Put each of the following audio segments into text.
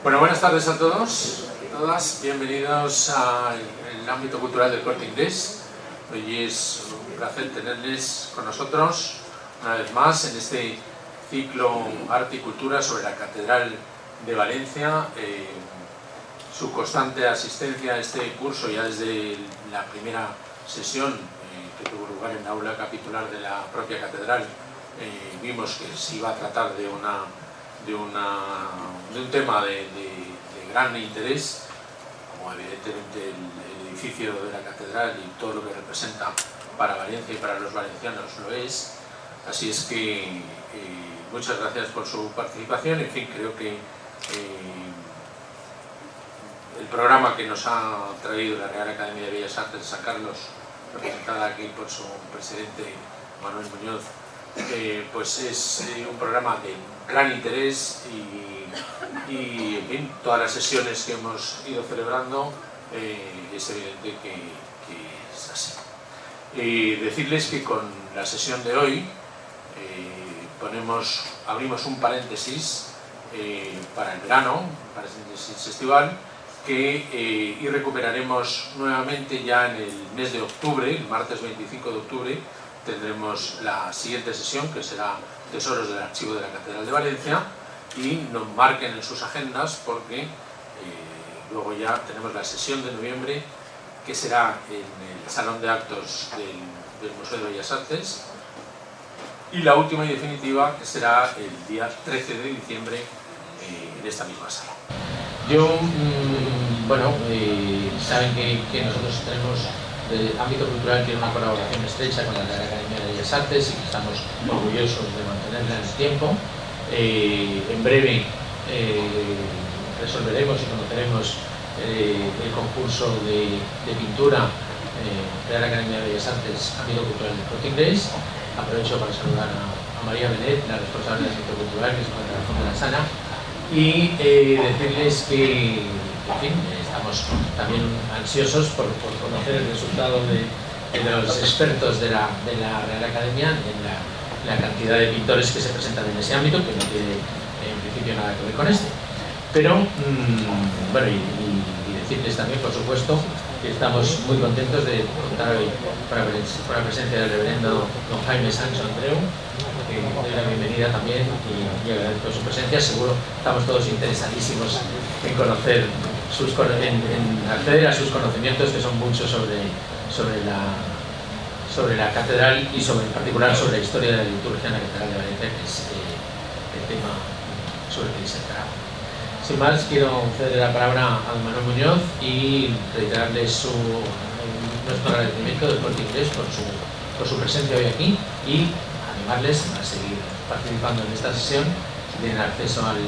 Bueno, buenas tardes a todos y todas. Bienvenidos al ámbito cultural del Corte Inglés. Hoy es un placer tenerles con nosotros una vez más en este ciclo Arte y Cultura sobre la Catedral de Valencia. Su constante asistencia a este curso ya desde la primera sesión que tuvo lugar en la aula capitular de la propia catedral, vimos que se iba a tratar de un tema de gran interés, como evidentemente el edificio de la catedral y todo lo que representa para Valencia y para los valencianos lo es. Así es que muchas gracias por su participación. En fin, creo que el programa que nos ha traído la Real Academia de Bellas Artes de San Carlos, representada aquí por su presidente Manuel Muñoz, pues es un programa de gran interés y en fin, todas las sesiones que hemos ido celebrando es evidente que es así. Decirles que con la sesión de hoy abrimos un paréntesis para el verano, un paréntesis estival, y recuperaremos nuevamente ya en el mes de octubre, el martes 25 de octubre, tendremos la siguiente sesión, que será Tesoros del Archivo de la Catedral de Valencia, y nos marquen en sus agendas porque luego ya tenemos la sesión de noviembre, que será en el Salón de Actos del Museo de Bellas Artes, y la última y definitiva, que será el día 13 de diciembre en esta misma sala. Saben que nosotros tenemos el ámbito cultural, tiene una colaboración estrecha con la Real Academia de Bellas Artes y que estamos orgullosos de mantenerla en el tiempo. En breve resolveremos y conoceremos el concurso de pintura Real Academia de Bellas Artes, ámbito cultural del Corte Inglés. Aprovecho para saludar a María Benet, la responsable del ámbito cultural, que se encuentra en el fondo de la sala, y decirles que, en fin, estamos también ansiosos por conocer el resultado de los expertos de la Real Academia en la cantidad de pintores que se presentan en ese ámbito, que no tiene en principio nada que ver con este. Pero, bueno, y decirles también, por supuesto, que estamos muy contentos de contar hoy con la presencia del reverendo don Jaime Sancho Andreu, que doy la bienvenida también y agradezco su presencia. Seguro estamos todos interesadísimos en conocer en acceder a sus conocimientos, que son muchos sobre la catedral y en particular sobre la historia de la liturgia en la Catedral de Valencia, que es el tema sobre el que disertará. Sin más, quiero ceder la palabra a don Manuel Muñoz y reiterarles nuestro agradecimiento del Corte Inglés por su presencia hoy aquí y animarles a seguir participando en esta sesión. Si tienen acceso al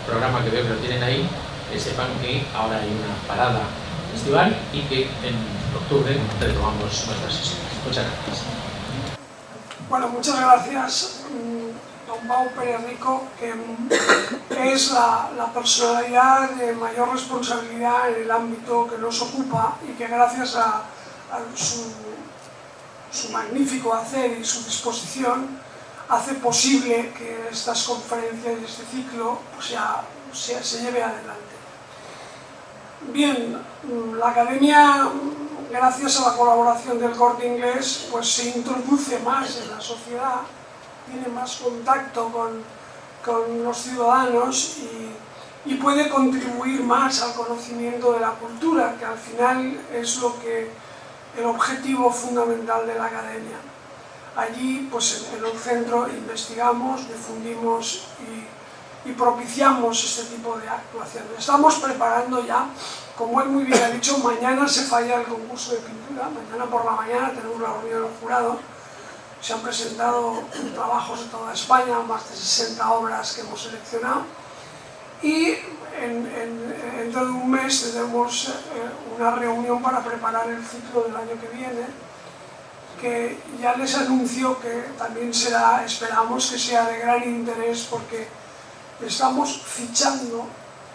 programa, que veo que lo tienen ahí, que sepan que ahora hay una parada estival y que en octubre retomamos nuestras sesiones. Muchas gracias. Bueno, muchas gracias, don Pau Pérez Rico, que es la personalidad de mayor responsabilidad en el ámbito que nos ocupa y que gracias a su magnífico hacer y su disposición hace posible que estas conferencias y este ciclo se lleve adelante. Bien, la Academia, gracias a la colaboración del Corte Inglés, pues se introduce más en la sociedad, tiene más contacto con los ciudadanos y puede contribuir más al conocimiento de la cultura, que al final es el objetivo fundamental de la Academia. Allí, pues en el centro, investigamos, difundimos y propiciamos este tipo de actuaciones. Estamos preparando ya, como él muy bien ha dicho, mañana se falla el concurso de pintura, mañana por la mañana tenemos la reunión del jurado. Se han presentado trabajos de toda España, más de 60 obras que hemos seleccionado, y dentro de un mes tendremos una reunión para preparar el ciclo del año que viene, que ya les anuncio que también será, esperamos que sea de gran interés, porque estamos fichando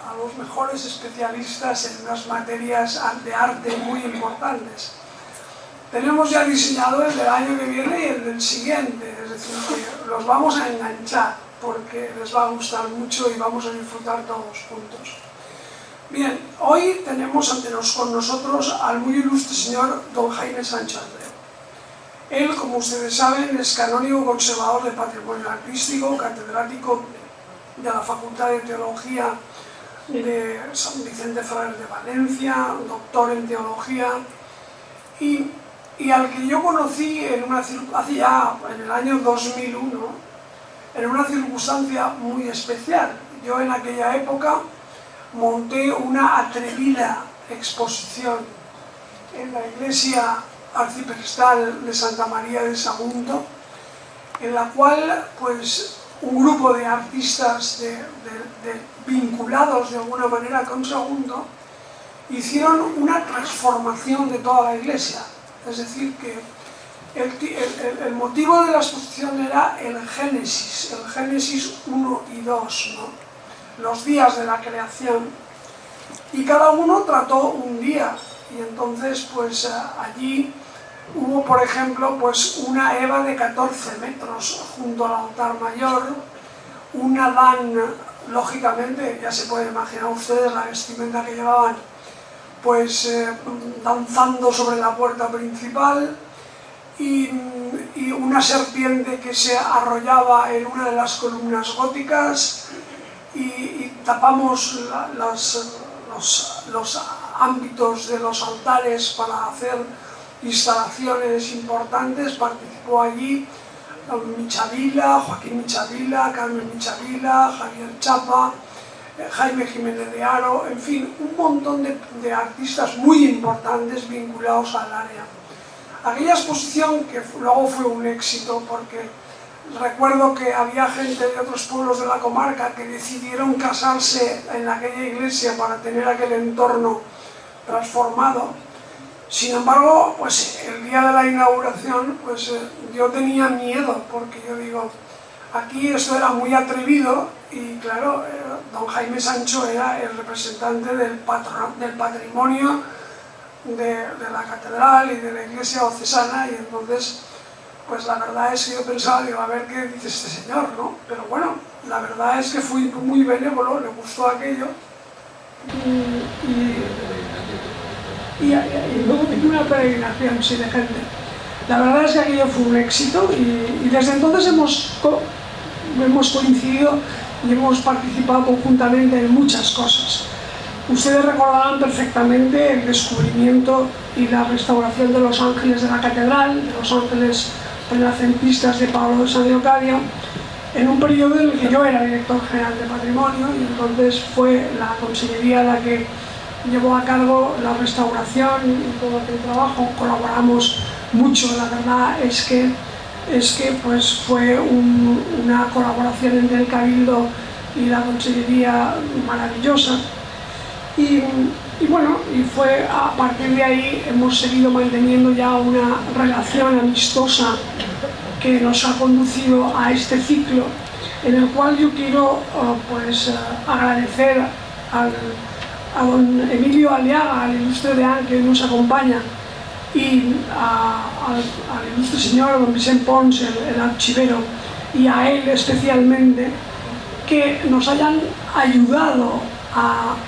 a los mejores especialistas en unas materias de arte muy importantes. Tenemos ya diseñado el del año que viene y el del siguiente, es decir, que los vamos a enganchar. porque les va a gustar mucho y vamos a disfrutar todos juntos. Bien, hoy tenemos con nosotros al muy ilustre señor don Jaime Sancho Andreu. Él, como ustedes saben, es canónigo conservador del patrimonio artístico, catedrático de la Facultad de Teología de San Vicente Ferrer de Valencia, doctor en Teología, y al que yo conocí hace ya en el año 2001, en una circunstancia muy especial. Yo en aquella época monté una atrevida exposición en la iglesia arciprestal de Santa María de Sagunto, en la cual pues un grupo de artistas vinculados de alguna manera con Sagunto hicieron una transformación de toda la iglesia. Es decir, que el motivo de la exposición era el Génesis 1 y 2, ¿no? Los días de la creación, y cada uno trató un día, y entonces pues allí hubo, por ejemplo, pues una Eva de 14 metros junto al altar mayor, un Adán, lógicamente, ya se pueden imaginar ustedes la vestimenta que llevaban, pues danzando sobre la puerta principal, y una serpiente que se arrollaba en una de las columnas góticas, y tapamos los ámbitos de los altares para hacer instalaciones importantes. Participó allí Michavila, Joaquín Michavila, Carmen Michavila, Javier Chapa, Jaime Jiménez de Haro, en fin, un montón de artistas muy importantes vinculados al área. Aquella exposición, que luego fue un éxito, porque recuerdo que había gente de otros pueblos de la comarca que decidieron casarse en aquella iglesia para tener aquel entorno transformado. Sin embargo, pues el día de la inauguración, pues yo tenía miedo, porque yo digo, aquí esto era muy atrevido, y claro, don Jaime Sancho era el representante del patrimonio de la catedral y de la iglesia diocesana, y entonces pues la verdad es que yo pensaba, digo, a ver qué dice este señor, ¿no? Pero bueno, la verdad es que fui muy benévolo, le gustó aquello, y luego vino una peregrinación, sí, de gente. La verdad es que aquello fue un éxito, y desde entonces hemos coincidido y hemos participado conjuntamente en muchas cosas. Ustedes recordarán perfectamente el descubrimiento y la restauración de los ángeles de la catedral, de los ángeles renacentistas de Pablo de San Leocadio, en un periodo en el que yo era director general de patrimonio, y entonces fue la consellería la que llevó a cargo la restauración y todo aquel trabajo. Colaboramos mucho, la verdad es que pues fue una colaboración entre el Cabildo y la consellería maravillosa. Y bueno, y fue a partir de ahí hemos seguido manteniendo ya una relación amistosa que nos ha conducido a este ciclo, en el cual yo quiero agradecer a don Emilio Aliaga, al ilustre deán que nos acompaña, y al ilustre señor don Vicente Pons, el archivero, y a él especialmente, que nos hayan ayudado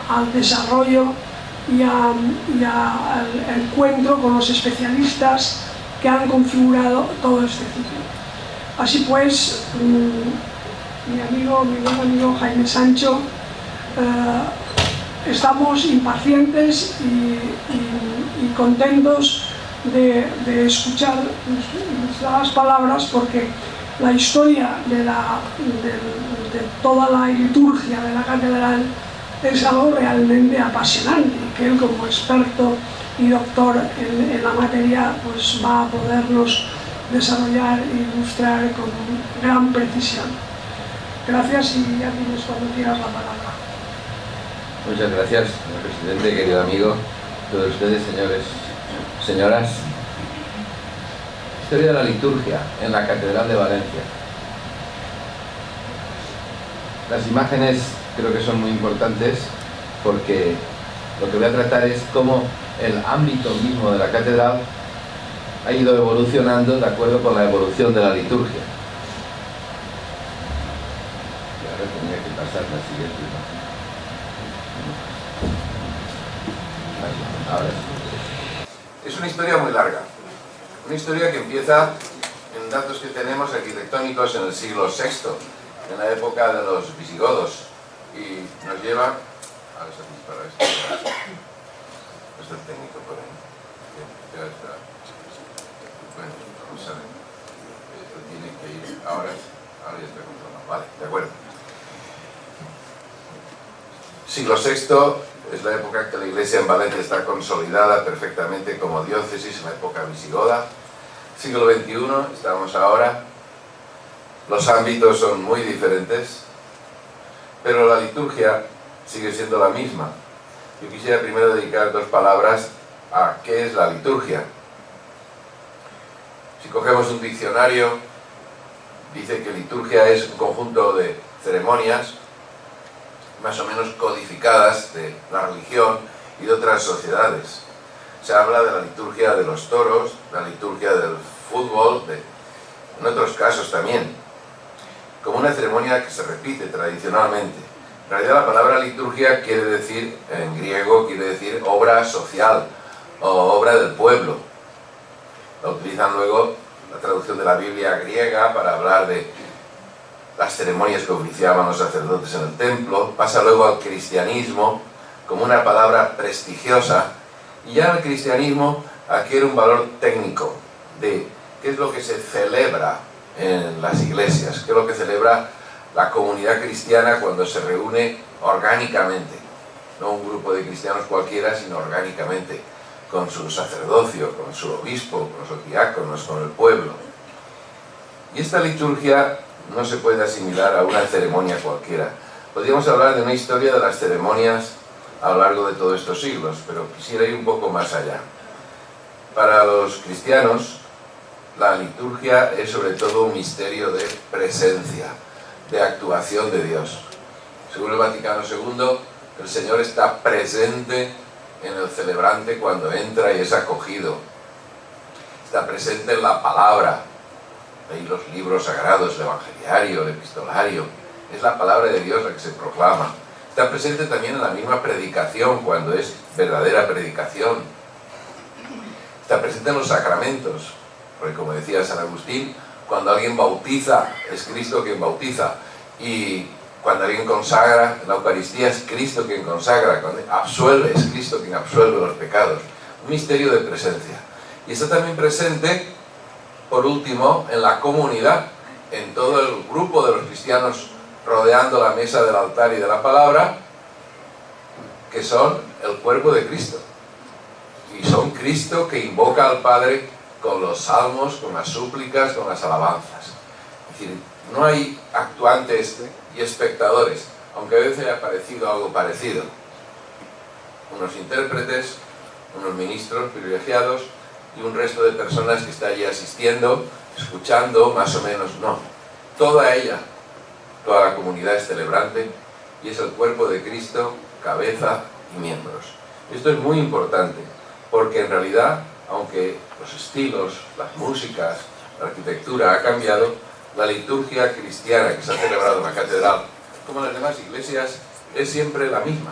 al desarrollo y al encuentro con los especialistas que han configurado todo este ciclo. Así pues, mi buen amigo Jaime Sancho, estamos impacientes y contentos de escuchar nuestras palabras, porque la historia de toda la liturgia de la catedral es algo realmente apasionante, que él, como experto y doctor en la materia, pues va a podernos desarrollar e ilustrar con gran precisión. Gracias, y ya tienes cuando quieras la palabra. Muchas gracias, señor presidente, querido amigo, todos ustedes, señores, señoras. Historia de la liturgia en la Catedral de Valencia. Las imágenes creo que son muy importantes, porque lo que voy a tratar es cómo el ámbito mismo de la catedral ha ido evolucionando de acuerdo con la evolución de la liturgia. Ahora tenía que pasar la siguiente imagen. Ahora sí. Es una historia muy larga. Una historia que empieza en datos que tenemos arquitectónicos en el siglo VI, en la época de los visigodos, y nos lleva a esa dispara. Esto es técnico por ahí. Ya está. Bueno, vamos a ver. Esto tiene que ir ahora ya está controlado. Vale, de acuerdo. Siglo VI es la época en que la Iglesia en Valencia está consolidada perfectamente como diócesis, en la época visigoda. Siglo XXI, estamos ahora. Los ámbitos son muy diferentes, pero la liturgia sigue siendo la misma. Yo quisiera primero dedicar 2 palabras a qué es la liturgia. Si cogemos un diccionario, dice que liturgia es un conjunto de ceremonias más o menos codificadas de la religión y de otras sociedades. Se habla de la liturgia de los toros, la liturgia del fútbol, en otros casos también, como una ceremonia que se repite tradicionalmente. En realidad la palabra liturgia quiere decir, en griego, quiere decir obra social o obra del pueblo. La utilizan luego la traducción de la Biblia griega para hablar de las ceremonias que oficiaban los sacerdotes en el templo. Pasa luego al cristianismo como una palabra prestigiosa, y ya el cristianismo adquiere un valor técnico de qué es lo que se celebra en las iglesias, qué es lo que celebra la comunidad cristiana cuando se reúne orgánicamente, no un grupo de cristianos cualquiera, sino orgánicamente, con su sacerdocio, con su obispo, con sus diáconos, con el pueblo. Y esta liturgia no se puede asimilar a una ceremonia cualquiera. Podríamos hablar de una historia de las ceremonias a lo largo de todos estos siglos, pero quisiera ir un poco más allá. Para los cristianos, la liturgia es sobre todo un misterio de presencia, de actuación de Dios. Según el Vaticano II, el Señor está presente en el celebrante cuando entra y es acogido. Está presente en la palabra, en los libros sagrados, el evangeliario, el epistolario. Es la palabra de Dios la que se proclama. Está presente también en la misma predicación, cuando es verdadera predicación. Está presente en los sacramentos, porque como decía San Agustín, cuando alguien bautiza, es Cristo quien bautiza, y cuando alguien consagra en la Eucaristía, es Cristo quien consagra, cuando absuelve, es Cristo quien absuelve los pecados. Un misterio de presencia. Y está también presente, por último, en la comunidad, en todo el grupo de los cristianos rodeando la mesa del altar y de la palabra, que son el cuerpo de Cristo. Y son Cristo que invoca al Padre con los salmos, con las súplicas, con las alabanzas. Es decir, no hay actuantes y espectadores, aunque a veces haya parecido algo parecido. Unos intérpretes, unos ministros privilegiados y un resto de personas que está allí asistiendo, escuchando, más o menos, no. Toda ella, toda la comunidad es celebrante y es el cuerpo de Cristo, cabeza y miembros. Esto es muy importante, porque en realidad, aunque los estilos, las músicas, la arquitectura ha cambiado, la liturgia cristiana que se ha celebrado en la catedral, como en las demás iglesias, es siempre la misma,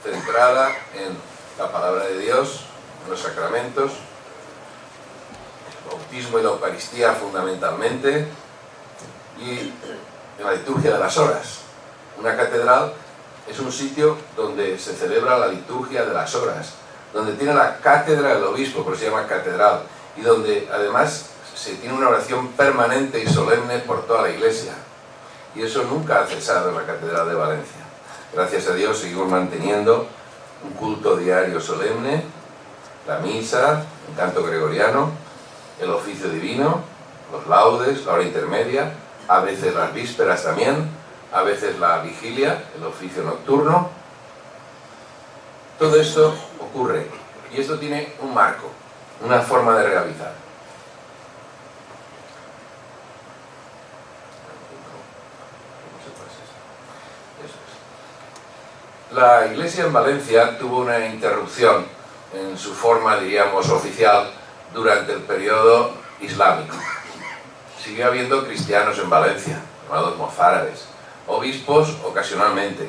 centrada en la palabra de Dios, en los sacramentos, el bautismo y la Eucaristía fundamentalmente, y en la liturgia de las horas. Una catedral es un sitio donde se celebra la liturgia de las horas, donde tiene la cátedra del obispo, por eso se llama catedral, y donde además se tiene una oración permanente y solemne por toda la iglesia. Y eso nunca ha cesado en la Catedral de Valencia. Gracias a Dios seguimos manteniendo un culto diario solemne, la misa, el canto gregoriano, el oficio divino, los laudes, la hora intermedia, a veces las vísperas también, a veces la vigilia, el oficio nocturno. Todo esto ocurre, y esto tiene un marco, una forma de realizar. La Iglesia en Valencia tuvo una interrupción en su forma, diríamos, oficial durante el periodo islámico. Sigue habiendo cristianos en Valencia, llamados mozárabes, obispos ocasionalmente.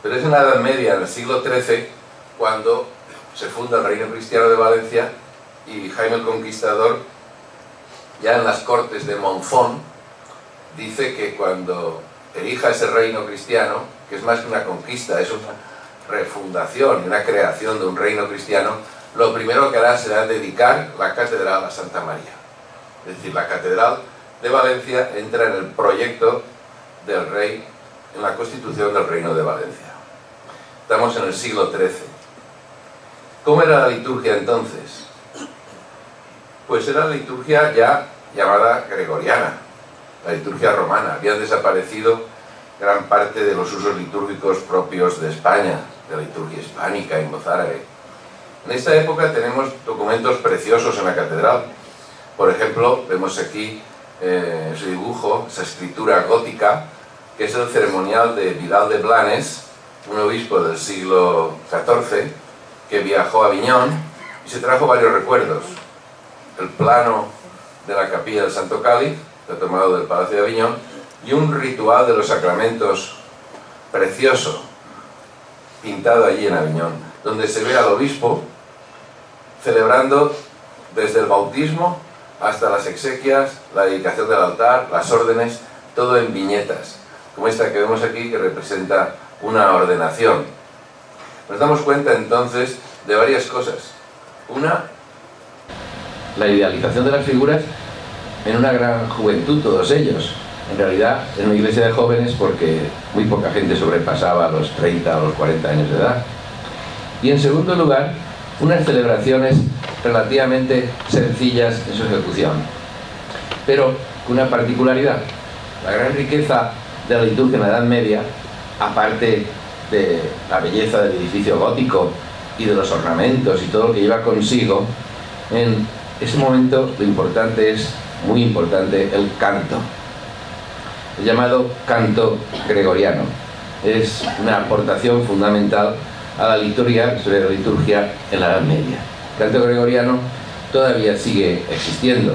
Pero es en la Edad Media, en el siglo XIII, cuando se funda el Reino Cristiano de Valencia y Jaime el Conquistador, ya en las cortes de Monzón, dice que cuando erija ese reino cristiano, que es más que una conquista, es una refundación y una creación de un reino cristiano, lo primero que hará será dedicar la catedral a Santa María. Es decir, la catedral de Valencia entra en el proyecto del rey, en la constitución del Reino de Valencia. Estamos en el siglo XIII. ¿Cómo era la liturgia entonces? Pues era la liturgia ya llamada gregoriana, la liturgia romana. Habían desaparecido gran parte de los usos litúrgicos propios de España, de la liturgia hispánica y mozárabe. En esta época tenemos documentos preciosos en la catedral. Por ejemplo, vemos aquí ese dibujo, esa escritura gótica, que es el ceremonial de Vidal de Blanes, un obispo del siglo XIV, que viajó a Aviñón y se trajo varios recuerdos. El plano de la capilla del Santo Cáliz, que ha tomado del Palacio de Aviñón, y un ritual de los sacramentos precioso, pintado allí en Aviñón, donde se ve al obispo celebrando desde el bautismo hasta las exequias, la dedicación del altar, las órdenes, todo en viñetas, como esta que vemos aquí, que representa una ordenación. Nos damos cuenta entonces de varias cosas. Una, la idealización de las figuras en una gran juventud, todos ellos. En realidad, en una iglesia de jóvenes, porque muy poca gente sobrepasaba los 30 o los 40 años de edad. Y en segundo lugar, unas celebraciones relativamente sencillas en su ejecución, pero con una particularidad. La gran riqueza de la liturgia en la Edad Media, aparte de la belleza del edificio gótico y de los ornamentos y todo lo que lleva consigo, en ese momento lo importante es, muy importante, el canto, el llamado canto gregoriano. Es una aportación fundamental a la historia de la liturgia en la Edad Media. El canto gregoriano todavía sigue existiendo.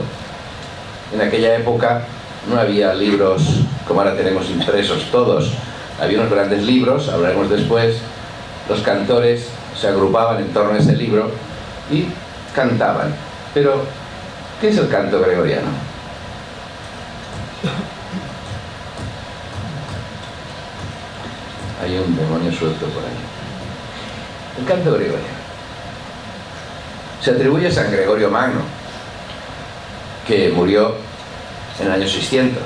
En aquella época no había libros como ahora tenemos impresos todos. Había unos grandes libros, hablaremos después. Los cantores se agrupaban en torno a ese libro y cantaban. Pero, ¿qué es el canto gregoriano? Hay un demonio suelto por ahí. El canto gregoriano se atribuye a San Gregorio Magno, que murió en el año 600.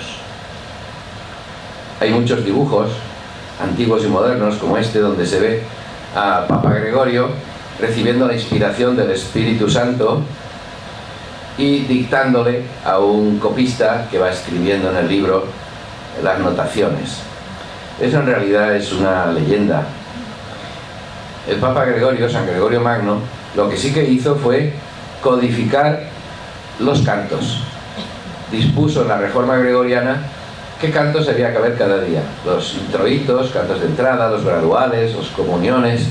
Hay muchos dibujos antiguos y modernos como este, donde se ve a Papa Gregorio recibiendo la inspiración del Espíritu Santo y dictándole a un copista que va escribiendo en el libro las notaciones. Eso en realidad es una leyenda. El Papa Gregorio, San Gregorio Magno, lo que sí que hizo fue codificar los cantos. Dispuso en la Reforma Gregoriana qué cantos había que haber cada día. Los introitos, cantos de entrada, los graduales, las comuniones,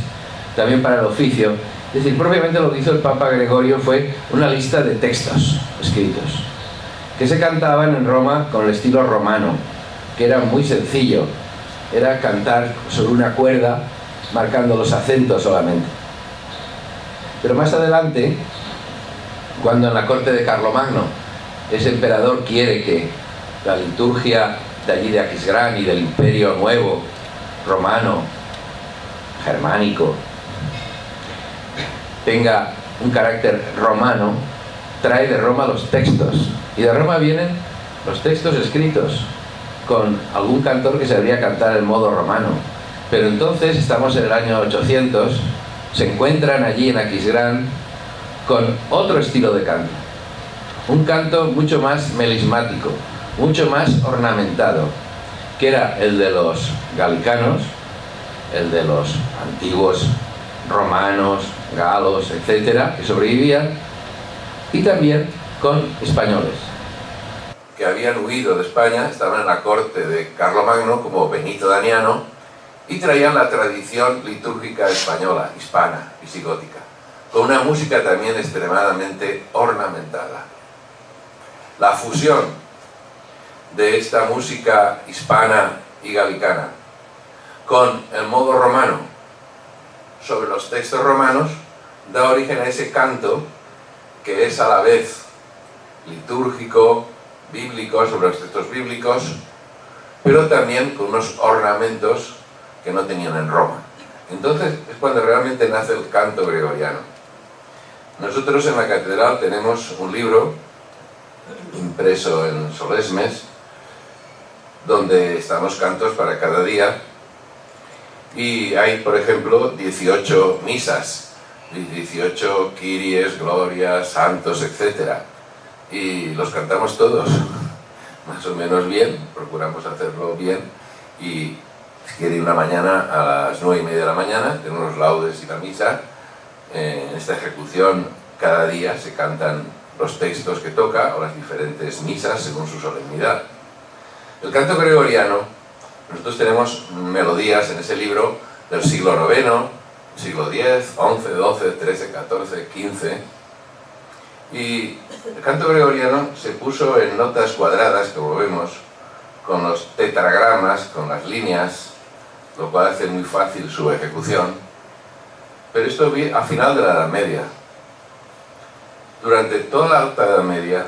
también para el oficio. Es decir, propiamente lo que hizo el Papa Gregorio fue una lista de textos escritos que se cantaban en Roma con el estilo romano, que era muy sencillo. Era cantar sobre una cuerda, marcando los acentos solamente. Pero más adelante, cuando en la corte de Carlomagno ese emperador quiere que la liturgia de allí de Aquisgrán y del Imperio Nuevo, romano, germánico, tenga un carácter romano, trae de Roma los textos. Y de Roma vienen los textos escritos, con algún cantor que sabría cantar en modo romano. Pero entonces, estamos en el año 800, se encuentran allí en Aquisgrán con otro estilo de canto. Un canto mucho más melismático, mucho más ornamentado, que era el de los galicanos, el de los antiguos romanos, galos, etcétera, que sobrevivían, y también con españoles que habían huido de España, estaban en la corte de Carlomagno, como Benito Daniano, y traían la tradición litúrgica española, hispana, visigótica, con una música también extremadamente ornamentada. La fusión de esta música hispana y galicana, con el modo romano sobre los textos romanos, da origen a ese canto que es a la vez litúrgico, bíblico, sobre los textos bíblicos, pero también con unos ornamentos que no tenían en Roma. Entonces es cuando realmente nace el canto gregoriano. Nosotros en la catedral tenemos un libro impreso en Solesmes, donde están los cantos para cada día, y hay, por ejemplo, 18 misas, 18 Kyries, glorias, santos, etc. Y los cantamos todos, más o menos bien, procuramos hacerlo bien, y si quiere una mañana a las 9:30 de la mañana, tenemos los laudes y la misa. En esta ejecución cada día se cantan los textos que toca o las diferentes misas según su solemnidad. El canto gregoriano, nosotros tenemos melodías en ese libro del siglo IX, siglo X, XI, XII, XIII, XIV, XV, y el canto gregoriano se puso en notas cuadradas, como vemos, con los tetragramas, con las líneas, lo cual hace muy fácil su ejecución, pero esto a final de la Edad Media. Durante toda la Alta Edad Media,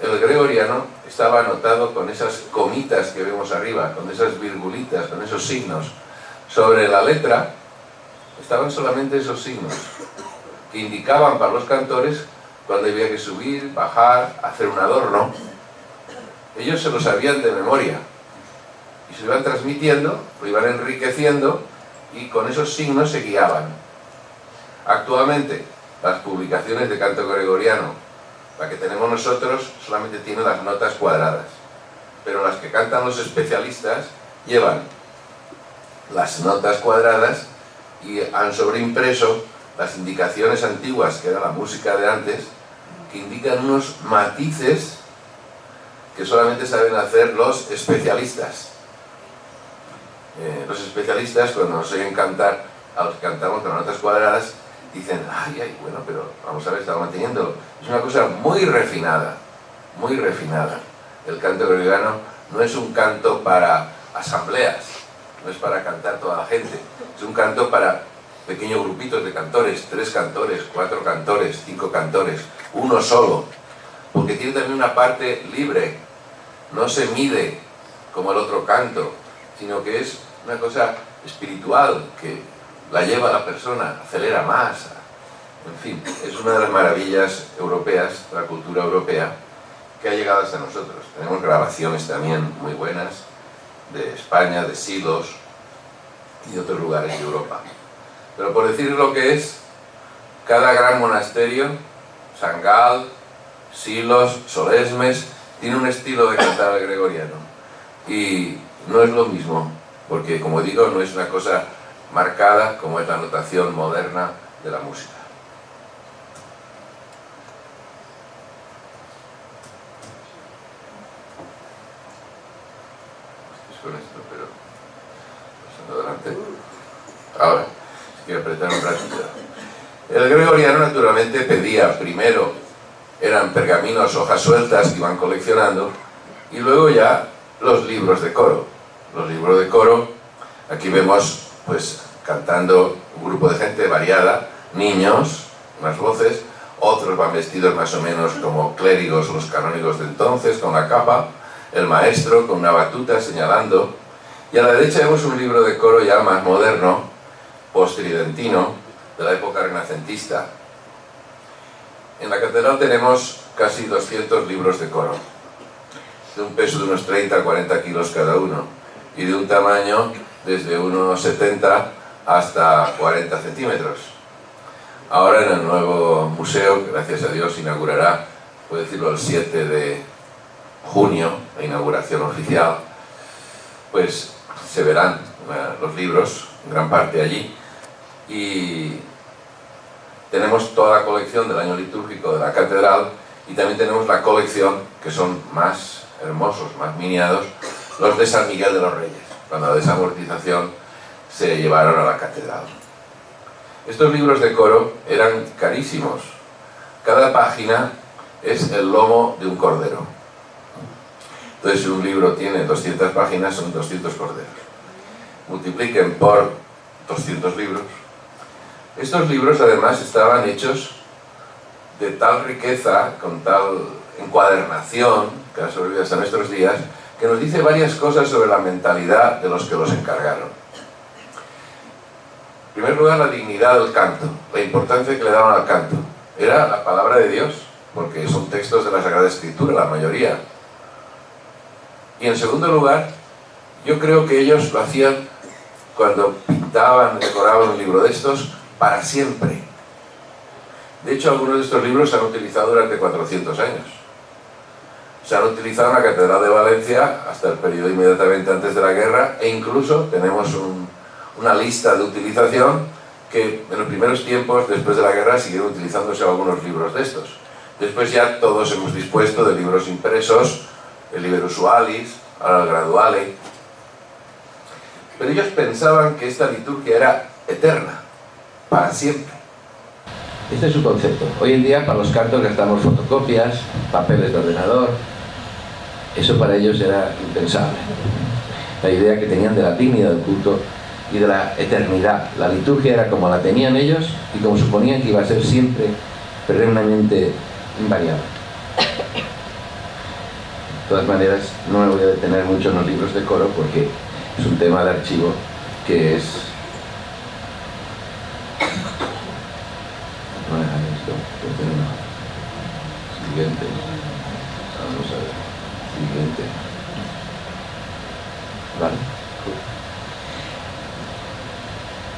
el gregoriano estaba anotado con esas comitas que vemos arriba, con esas virgulitas, con esos signos. Sobre la letra estaban solamente esos signos, que indicaban para los cantores cuando había que subir, bajar, hacer un adorno. Ellos se lo sabían de memoria, y se lo iban transmitiendo, lo iban enriqueciendo, y con esos signos se guiaban. Actualmente, las publicaciones de canto gregoriano, la que tenemos nosotros, solamente tiene las notas cuadradas, pero las que cantan los especialistas llevan las notas cuadradas y han sobreimpreso las indicaciones antiguas, que era la música de antes, que indican unos matices que solamente saben hacer los especialistas. Los especialistas, cuando nos oyen cantar, a los que cantamos con notas cuadradas, dicen, ay, bueno, pero vamos a ver, estamos manteniendo. Es una cosa muy refinada, muy refinada. El canto gregoriano no es un canto para asambleas, no es para cantar toda la gente, es un canto para pequeños grupitos de cantores, 3 cantores, 4 cantores, 5 cantores, uno solo, porque tiene también una parte libre, no se mide como el otro canto, sino que es una cosa espiritual que la lleva a la persona, acelera más. En fin, es una de las maravillas europeas, de la cultura europea, que ha llegado hasta nosotros. Tenemos grabaciones también muy buenas de España, de Silos y de otros lugares de Europa. Pero por decir lo que es, cada gran monasterio, San Gal, Silos, Solesmes, tiene un estilo de cantar al gregoriano. Y no es lo mismo, porque como digo, no es una cosa marcada como es la notación moderna de la música. Es con esto, pero pasando adelante. Ahora, si quiero apretar un ratito. El gregoriano naturalmente pedía primero, eran pergaminos, hojas sueltas que iban coleccionando, y luego ya los libros de coro. Los libros de coro, aquí vemos pues cantando un grupo de gente variada, niños, unas voces, otros van vestidos más o menos como clérigos, los canónigos de entonces, con la capa, el maestro con una batuta señalando, y a la derecha vemos un libro de coro ya más moderno, postridentino, de la época renacentista. En la catedral tenemos casi 200 libros de coro, de un peso de unos 30 a 40 kilos cada uno, y de un tamaño desde unos 70 hasta 40 centímetros. Ahora en el nuevo museo, que gracias a Dios inaugurará, puedo decirlo, el 7 de junio, la inauguración oficial, pues se verán los libros, en gran parte allí, y tenemos toda la colección del año litúrgico de la catedral, y también tenemos la colección, que son más hermosos, más miniados, los de San Miguel de los Reyes, cuando la desamortización se llevaron a la catedral. Estos libros de coro eran carísimos. Cada página es el lomo de un cordero. Entonces, si un libro tiene 200 páginas, son 200 corderos. Multipliquen por 200 libros. Estos libros, además, estaban hechos de tal riqueza, con tal encuadernación, que ha sobrevivido hasta nuestros días, que nos dice varias cosas sobre la mentalidad de los que los encargaron. En primer lugar, la dignidad del canto, la importancia que le daban al canto. Era la palabra de Dios, porque son textos de la Sagrada Escritura, la mayoría. Y en segundo lugar, yo creo que ellos lo hacían cuando pintaban, decoraban un libro de estos, para siempre. De hecho, algunos de estos libros se han utilizado durante 400 años. Se han utilizado en la Catedral de Valencia hasta el periodo inmediatamente antes de la guerra, e incluso tenemos una lista de utilización que en los primeros tiempos, después de la guerra, siguieron utilizándose algunos libros de estos. Después ya todos hemos dispuesto de libros impresos, el Liber Usualis, ahora el Graduale. Pero ellos pensaban que esta liturgia era eterna, para siempre. Este es su concepto. Hoy en día para los cantos gastamos fotocopias, papeles de ordenador. Eso para ellos era impensable. La idea que tenían de la dignidad del culto y de la eternidad. La liturgia era como la tenían ellos y como suponían que iba a ser siempre, perennemente invariable. De todas maneras, no me voy a detener mucho en los libros de coro porque es un tema de archivo que es... No dejan esto, siguiente. Vamos a ver. Siguiente. Vale.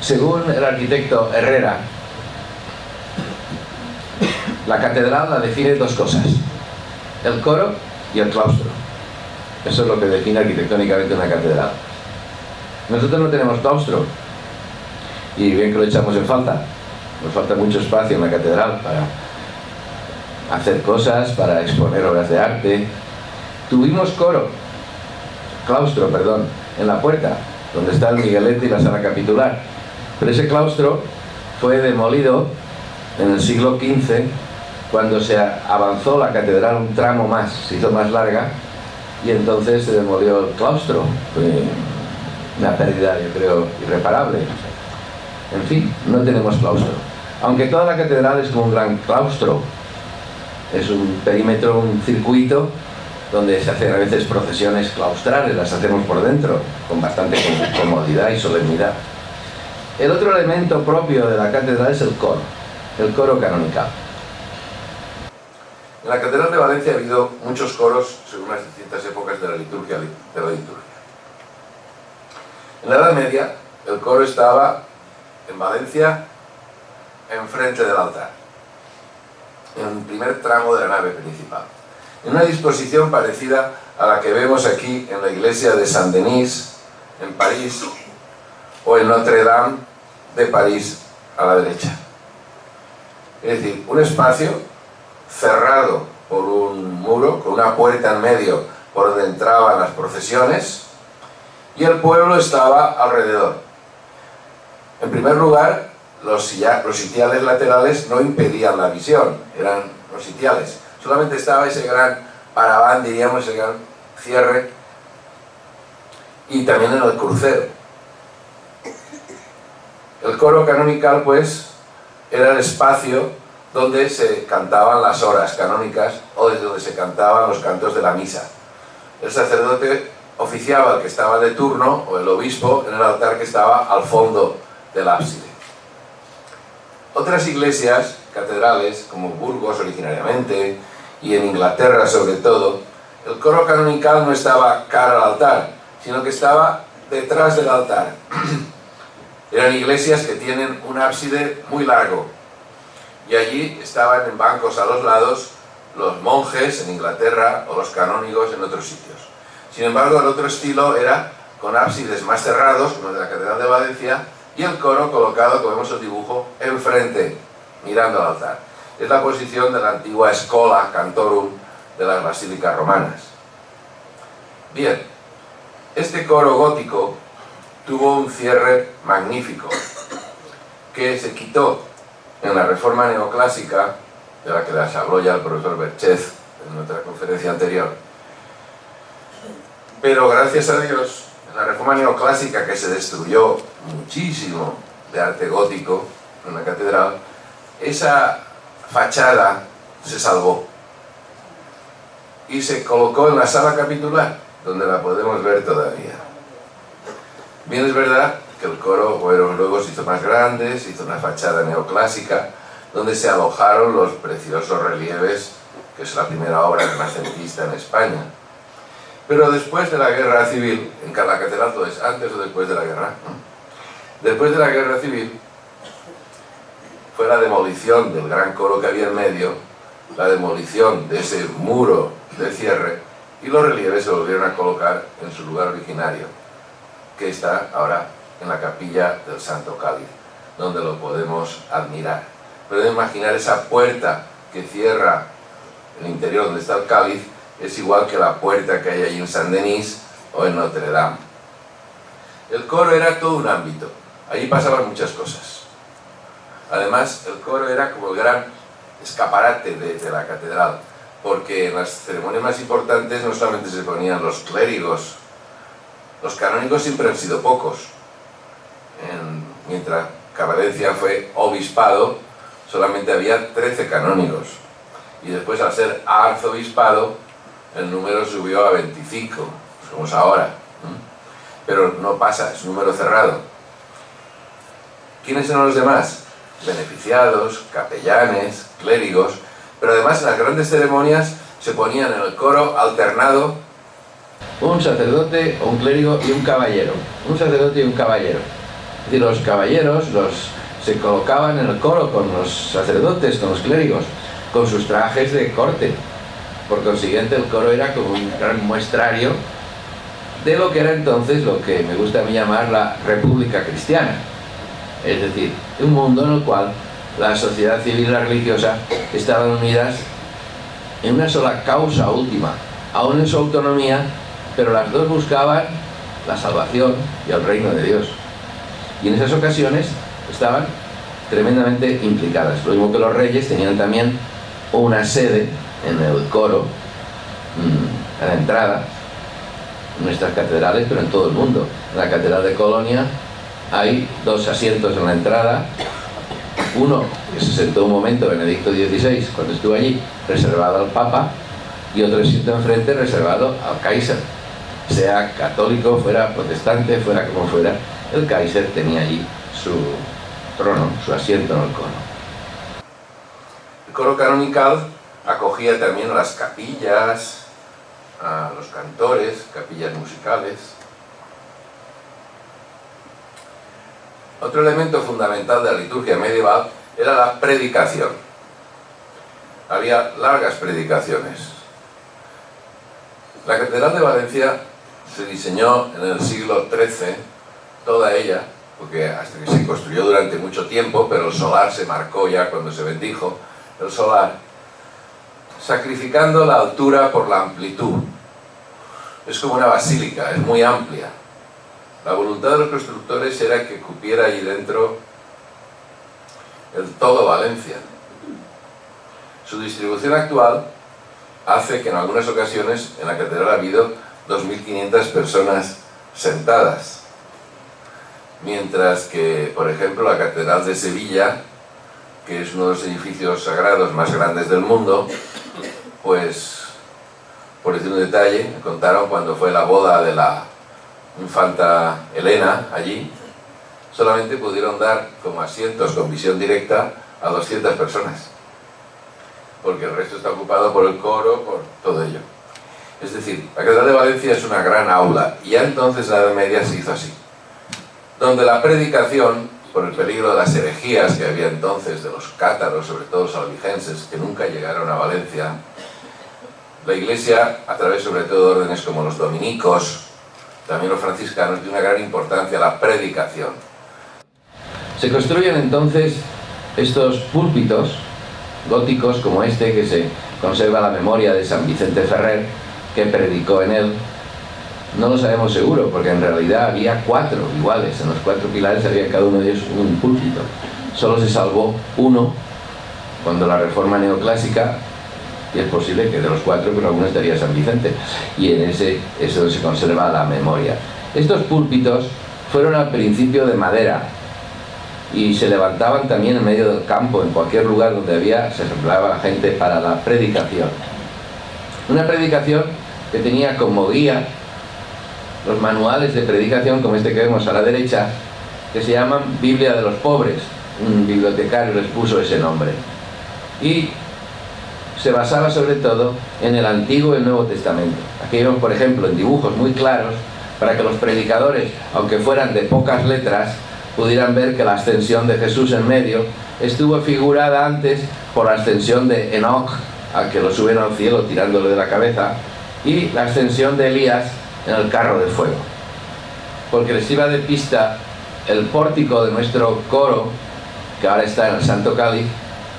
Según el arquitecto Herrera, la catedral la define dos cosas: el coro y el claustro. Eso es lo que define arquitectónicamente una catedral. Nosotros no tenemos claustro, y bien que lo echamos en falta. Nos falta mucho espacio en la catedral para hacer cosas, para exponer obras de arte. Tuvimos claustro, en la puerta, donde está el Miguelete y la sala capitular. Pero ese claustro fue demolido en el siglo XV, cuando se avanzó la catedral un tramo más, se hizo más larga, y entonces se demolió el claustro. Fue una pérdida, yo creo, irreparable. En fin, no tenemos claustro. Aunque toda la catedral es como un gran claustro. Es un perímetro, un circuito, donde se hacen a veces procesiones claustrales, las hacemos por dentro, con bastante comodidad y solemnidad. El otro elemento propio de la catedral es el coro canonical. En la Catedral de Valencia ha habido muchos coros según las distintas épocas de la liturgia. En la Edad Media, el coro estaba en Valencia enfrente del altar, en el primer tramo de la nave principal, en una disposición parecida a la que vemos aquí en la iglesia de Saint-Denis, en París, o en Notre Dame de París, a la derecha. Es decir, un espacio cerrado por un muro, con una puerta en medio por donde entraban las procesiones, y el pueblo estaba alrededor. En primer lugar, los sitiales laterales no impedían la visión, eran los sitiales. Solamente estaba ese gran paraván, diríamos, ese gran cierre, y también en el crucero. El coro canonical, pues, era el espacio donde se cantaban las horas canónicas o desde donde se cantaban los cantos de la misa. El sacerdote oficiaba, el que estaba de turno, o el obispo, en el altar que estaba al fondo del ábside. Otras iglesias, catedrales, como Burgos originariamente, y en Inglaterra sobre todo, el coro canonical no estaba cara al altar, sino que estaba detrás del altar. Eran iglesias que tienen un ábside muy largo, y allí estaban en bancos a los lados los monjes en Inglaterra o los canónigos en otros sitios. Sin embargo, el otro estilo era con ábsides más cerrados, como el de la Catedral de Valencia, y el coro colocado, como vemos el dibujo, enfrente, mirando al altar. Es la posición de la antigua Schola Cantorum de las basílicas romanas. Bien, este coro gótico tuvo un cierre magnífico, que se quitó en la Reforma Neoclásica, de la que les habló ya el profesor Berchez en otra conferencia anterior. Pero gracias a Dios, en la reforma neoclásica, que se destruyó muchísimo de arte gótico en la catedral, esa fachada se salvó y se colocó en la sala capitular, donde la podemos ver todavía. Bien, es verdad que el coro luego se hizo más grande, se hizo una fachada neoclásica, donde se alojaron los preciosos relieves, que es la primera obra renacentista en España. Pero después de la guerra civil, en cada catedral todo es antes o después de la guerra, ¿no? Después de la guerra civil, fue la demolición del gran coro que había en medio, la demolición de ese muro de cierre, y los relieves se volvieron a colocar en su lugar originario, que está ahora en la capilla del Santo Cáliz, donde lo podemos admirar. Podemos imaginar esa puerta que cierra el interior donde está el cáliz, es igual que la puerta que hay allí en Saint-Denis o en Notre Dame. El coro era todo un ámbito, allí pasaban muchas cosas. Además, el coro era como el gran escaparate de la catedral, porque en las ceremonias más importantes no solamente se ponían los clérigos, los canónigos siempre han sido pocos. Mientras que Valencia fue obispado, solamente había 13 canónigos. Y después, al ser arzobispado, el número subió a 25, como es ahora. Pero no pasa, es un número cerrado. ¿Quiénes son los demás? Beneficiados, capellanes, clérigos, pero además en las grandes ceremonias se ponían en el coro alternado un sacerdote, un clérigo y un caballero. Un sacerdote y un caballero. Es decir, los caballeros se colocaban en el coro con los sacerdotes, con los clérigos, con sus trajes de corte. Por consiguiente, el coro era como un gran muestrario de lo que era entonces lo que me gusta a mí llamar la República Cristiana. Es decir, un mundo en el cual la sociedad civil y la religiosa estaban unidas en una sola causa última, aún en su autonomía, pero las dos buscaban la salvación y el reino de Dios. Y en esas ocasiones estaban tremendamente implicadas. Lo mismo que los reyes tenían también una sede en el coro, a la entrada, en nuestras catedrales, pero en todo el mundo. En la Catedral de Colonia hay 2 asientos en la entrada, uno que se sentó un momento Benedicto XVI cuando estuvo allí, reservado al Papa, y otro asiento enfrente reservado al Kaiser. Sea católico, fuera protestante, fuera como fuera, el Kaiser tenía allí su trono, su asiento en el coro. El coro canonical acogía también a las capillas, a los cantores, capillas musicales. Otro elemento fundamental de la liturgia medieval era la predicación. Había largas predicaciones. La Catedral de Valencia se diseñó en el siglo XIII, toda ella, porque hasta que se construyó durante mucho tiempo, pero el solar se marcó ya cuando se bendijo, el solar, sacrificando la altura por la amplitud. Es como una basílica, es muy amplia. La voluntad de los constructores era que cupiera allí dentro el todo Valencia. Su distribución actual hace que en algunas ocasiones en la catedral ha habido 2.500 personas sentadas, mientras que, por ejemplo, la Catedral de Sevilla, que es uno de los edificios sagrados más grandes del mundo, pues, por decir un detalle, me contaron cuando fue la boda de la infanta Elena allí, solamente pudieron dar como asientos con visión directa a 200 personas, porque el resto está ocupado por el coro, por todo ello. Es decir, la Catedral de Valencia es una gran aula, y ya entonces en la Edad Media se hizo así, donde la predicación, por el peligro de las herejías que había entonces, de los cátaros, sobre todo los albigenses, que nunca llegaron a Valencia, la Iglesia, a través sobre todo de órdenes como los dominicos, también los franciscanos, dio una gran importancia a la predicación. Se construyen entonces estos púlpitos góticos como este, que se conserva la memoria de San Vicente Ferrer, que predicó en él. No lo sabemos seguro, porque en realidad había 4 iguales, en los 4 pilares había cada uno de ellos un púlpito. Solo se salvó uno cuando la reforma neoclásica y es posible que de los 4, pero alguno estaría San Vicente, y en ese es donde se conserva la memoria. Estos púlpitos fueron al principio de madera y se levantaban también en medio del campo, en cualquier lugar donde se empleaba la gente para la predicación. Una predicación que tenía como guía los manuales de predicación, como este que vemos a la derecha, que se llaman Biblia de los Pobres. Un bibliotecario les puso ese nombre. Y se basaba sobre todo en el Antiguo y el Nuevo Testamento. Aquí vemos, por ejemplo, en dibujos muy claros, para que los predicadores, aunque fueran de pocas letras, pudieran ver que la ascensión de Jesús en medio estuvo figurada antes por la ascensión de Enoc, al que lo suben al cielo tirándole de la cabeza, y la ascensión de Elías en el carro de fuego. Porque les iba de pista, el pórtico de nuestro coro, que ahora está en el Santo Cáliz,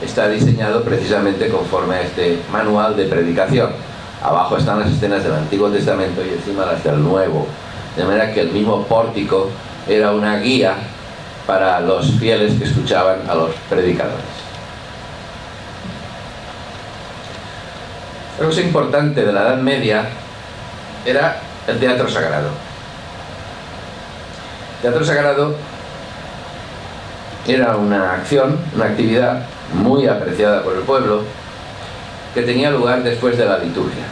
está diseñado precisamente conforme a este manual de predicación. Abajo están las escenas del Antiguo Testamento y encima las del Nuevo, de manera que el mismo pórtico era una guía para los fieles que escuchaban a los predicadores. Una cosa importante de la Edad Media era el teatro sagrado. El teatro sagrado era una acción, una actividad muy apreciada por el pueblo, que tenía lugar después de la liturgia.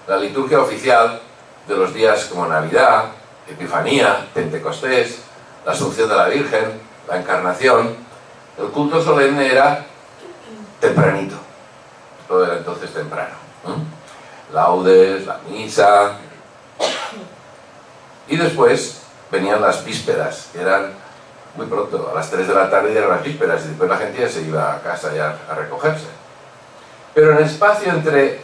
La liturgia oficial de los días como Navidad, Epifanía, Pentecostés, la Asunción de la Virgen, la Encarnación, el culto solemne era tempranito. Todo era entonces temprano. Laudes, la misa. Y después venían las vísperas, que eran muy pronto, a las 3 de la tarde eran las vísperas, y después la gente ya se iba a casa ya a recogerse. Pero en el espacio entre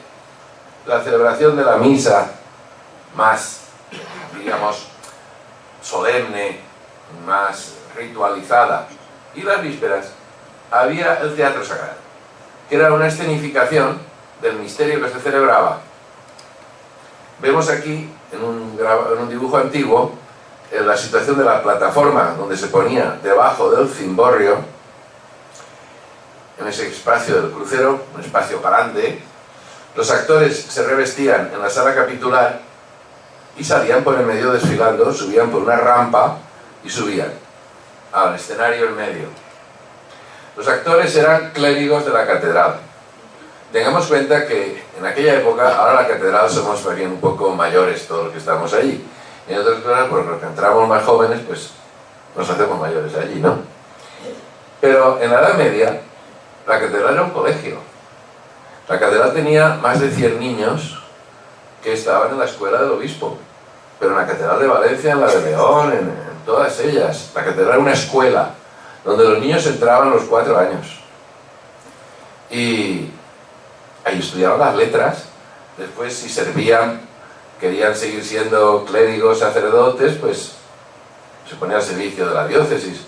la celebración de la misa, más, digamos, solemne, más ritualizada, y las vísperas, había el teatro sagrado, que era una escenificación del misterio que se celebraba. Vemos aquí, en un dibujo antiguo, en la situación de la plataforma donde se ponía debajo del cimborrio, en ese espacio del crucero, un espacio grande, los actores se revestían en la sala capitular y salían por el medio desfilando, subían por una rampa y subían al escenario en medio. Los actores eran clérigos de la catedral. Tengamos cuenta que en aquella época, ahora la catedral somos más bien un poco mayores todos los que estamos allí. Y en otras cosas, pues los que entramos más jóvenes, pues nos hacemos mayores allí, ¿no? Pero en la Edad Media, la catedral era un colegio. La catedral tenía más de 100 niños que estaban en la escuela del obispo. Pero en la catedral de Valencia, en la de León, en todas ellas, la catedral era una escuela donde los niños entraban a los 4 años. Y ahí estudiaban las letras. Después, si servían, querían seguir siendo clérigos, sacerdotes, pues se ponían al servicio de la diócesis.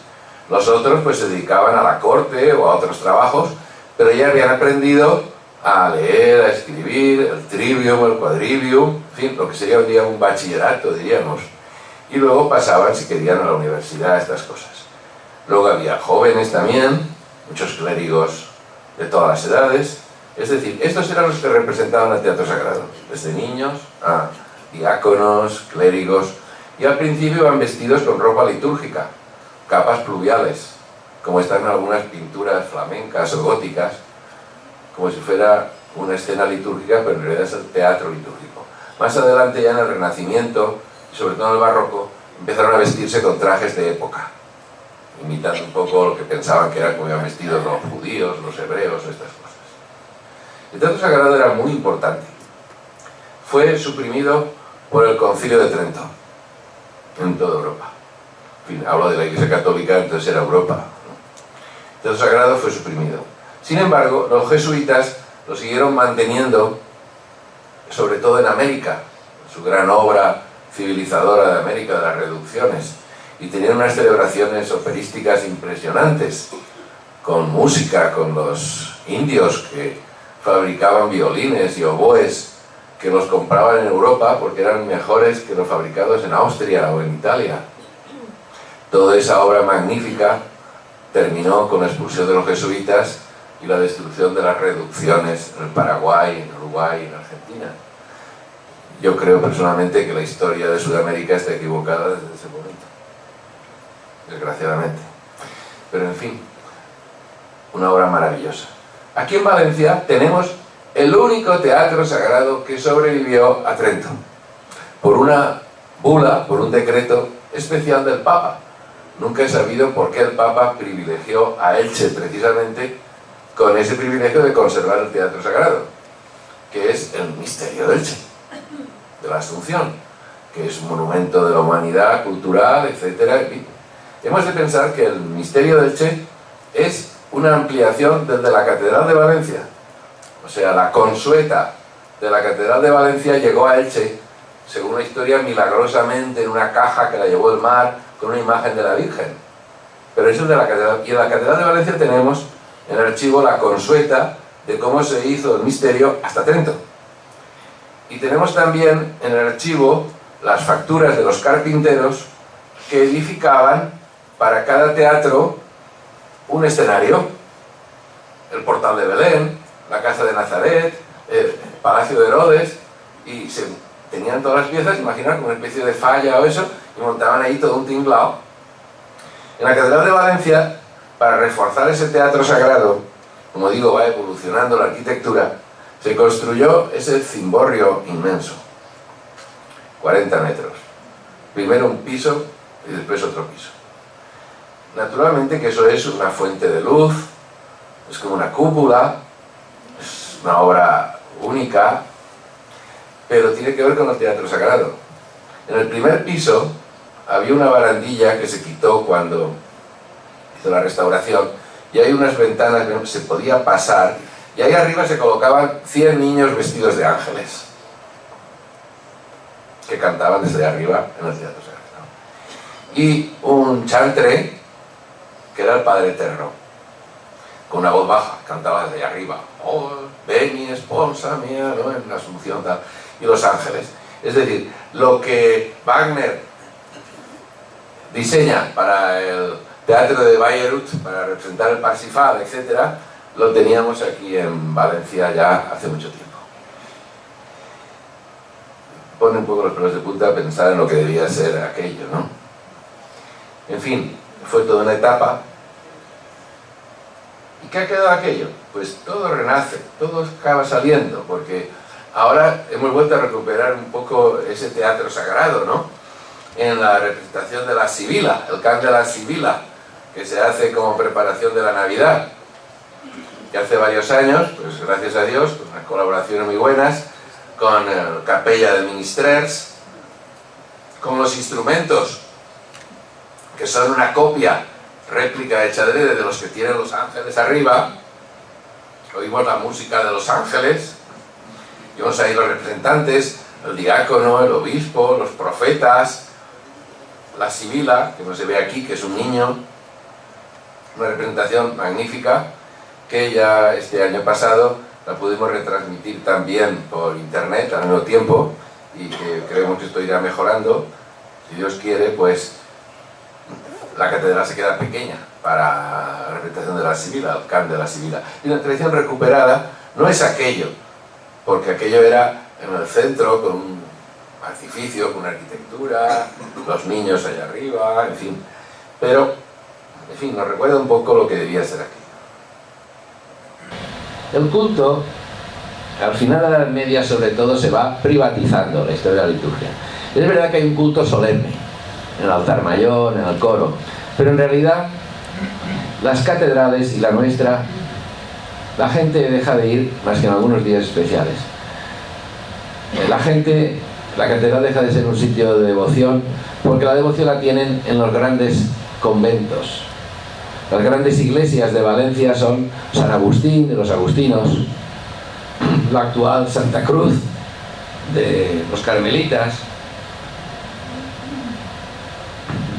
Los otros pues se dedicaban a la corte o a otros trabajos, pero ya habían aprendido a leer, a escribir, el trivium, el quadrivium, en fin, lo que sería hoy día un bachillerato, diríamos. Y luego pasaban, si querían, a la universidad, estas cosas. Luego había jóvenes también, muchos clérigos de todas las edades. Es decir, estos eran los que representaban el teatro sagrado, desde niños a diáconos, clérigos, y al principio iban vestidos con ropa litúrgica, capas pluviales, como están en algunas pinturas flamencas o góticas, como si fuera una escena litúrgica, pero en realidad es el teatro litúrgico. Más adelante, ya en el Renacimiento, y sobre todo en el Barroco, empezaron a vestirse con trajes de época, imitando un poco lo que pensaban que era como iban vestidos los judíos, los hebreos, estas cosas. El teatro sagrado era muy importante. Fue suprimido por el Concilio de Trento, en toda Europa. En fin, hablo de la Iglesia Católica, entonces era Europa, ¿no? El teatro sagrado fue suprimido. Sin embargo, los jesuitas lo siguieron manteniendo, sobre todo en América, su gran obra civilizadora de América, de las reducciones, y tenían unas celebraciones operísticas impresionantes, con música, con los indios que fabricaban violines y oboes, que los compraban en Europa porque eran mejores que los fabricados en Austria o en Italia. Toda esa obra magnífica terminó con la expulsión de los jesuitas y la destrucción de las reducciones en el Paraguay, en Uruguay y en Argentina. Yo creo personalmente que la historia de Sudamérica está equivocada desde ese momento, desgraciadamente. Pero en fin, una obra maravillosa. Aquí en Valencia tenemos el único teatro sagrado que sobrevivió a Trento, por una bula, por un decreto especial del Papa. Nunca he sabido por qué el Papa privilegió a Elche precisamente con ese privilegio de conservar el teatro sagrado, que es el misterio de Elche, de la Asunción, que es un monumento de la humanidad, cultural, etc. Hemos de pensar que el misterio de Elche es una ampliación del de la Catedral de Valencia. O sea, la consueta de la Catedral de Valencia llegó a Elche, según la historia, milagrosamente en una caja que la llevó el mar con una imagen de la Virgen. Pero eso es de la Catedral. Y en la Catedral de Valencia tenemos en el archivo la consueta de cómo se hizo el misterio hasta Trento. Y tenemos también en el archivo las facturas de los carpinteros que edificaban para cada teatro un escenario. El portal de Belén, la casa de Nazaret, el palacio de Herodes, y se tenían todas las piezas, imaginaos, como una especie de falla o eso, y montaban ahí todo un tinglao. En la Catedral de Valencia, para reforzar ese teatro sagrado, como digo, va evolucionando la arquitectura, se construyó ese cimborrio inmenso, 40 metros. Primero un piso y después otro piso. Naturalmente que eso es una fuente de luz, es como una cúpula, es una obra única, pero tiene que ver con el teatro sagrado. En el primer piso había una barandilla que se quitó cuando hizo la restauración, y hay unas ventanas que se podía pasar, y ahí arriba se colocaban 100 niños vestidos de ángeles, que cantaban desde arriba en el teatro sagrado. Y un chantre, que era el Padre Eterno, con una voz baja, cantaba desde arriba, oh, veni, esposa mía, ¿no? En la Asunción, tal, y los ángeles. Es decir, lo que Wagner diseña para el teatro de Bayreuth, para representar el Parsifal, etc., lo teníamos aquí en Valencia ya hace mucho tiempo. Pone un poco los pelos de punta a pensar en lo que debía ser aquello, ¿no? En fin, fue toda una etapa. ¿Y qué ha quedado aquello? Pues todo renace, todo acaba saliendo, porque ahora hemos vuelto a recuperar un poco ese teatro sagrado, ¿no? En la representación de la Sibila, el cant de la Sibila, que se hace como preparación de la Navidad. Y hace varios años, pues gracias a Dios, con unas colaboraciones muy buenas, con Capella de Ministrers, con los instrumentos, que son una copia, réplica hecha de los que tienen los ángeles arriba. Oímos la música de los ángeles, y vemos ahí los representantes, el diácono, el obispo, los profetas, la Sibila, que no se ve aquí, que es un niño, una representación magnífica, que ya este año pasado la pudimos retransmitir también por internet al mismo tiempo, y que creemos que esto irá mejorando. Si Dios quiere, pues la catedral se queda pequeña para la representación de la Sibila, el cant de la Sibila. Y la tradición recuperada no es aquello, porque aquello era en el centro, con un artificio, con una arquitectura, los niños allá arriba, en fin. Pero, en fin, nos recuerda un poco lo que debía ser aquello. El culto, al final de la Edad Media, sobre todo, se va privatizando la historia de la liturgia. Es verdad que hay un culto solemne, en el altar mayor, en el coro, pero en realidad las catedrales y la nuestra, la gente deja de ir más que en algunos días especiales. La catedral deja de ser un sitio de devoción, porque la devoción la tienen en los grandes conventos. Las grandes iglesias de Valencia son San Agustín, de los agustinos, la actual Santa Cruz, de los carmelitas,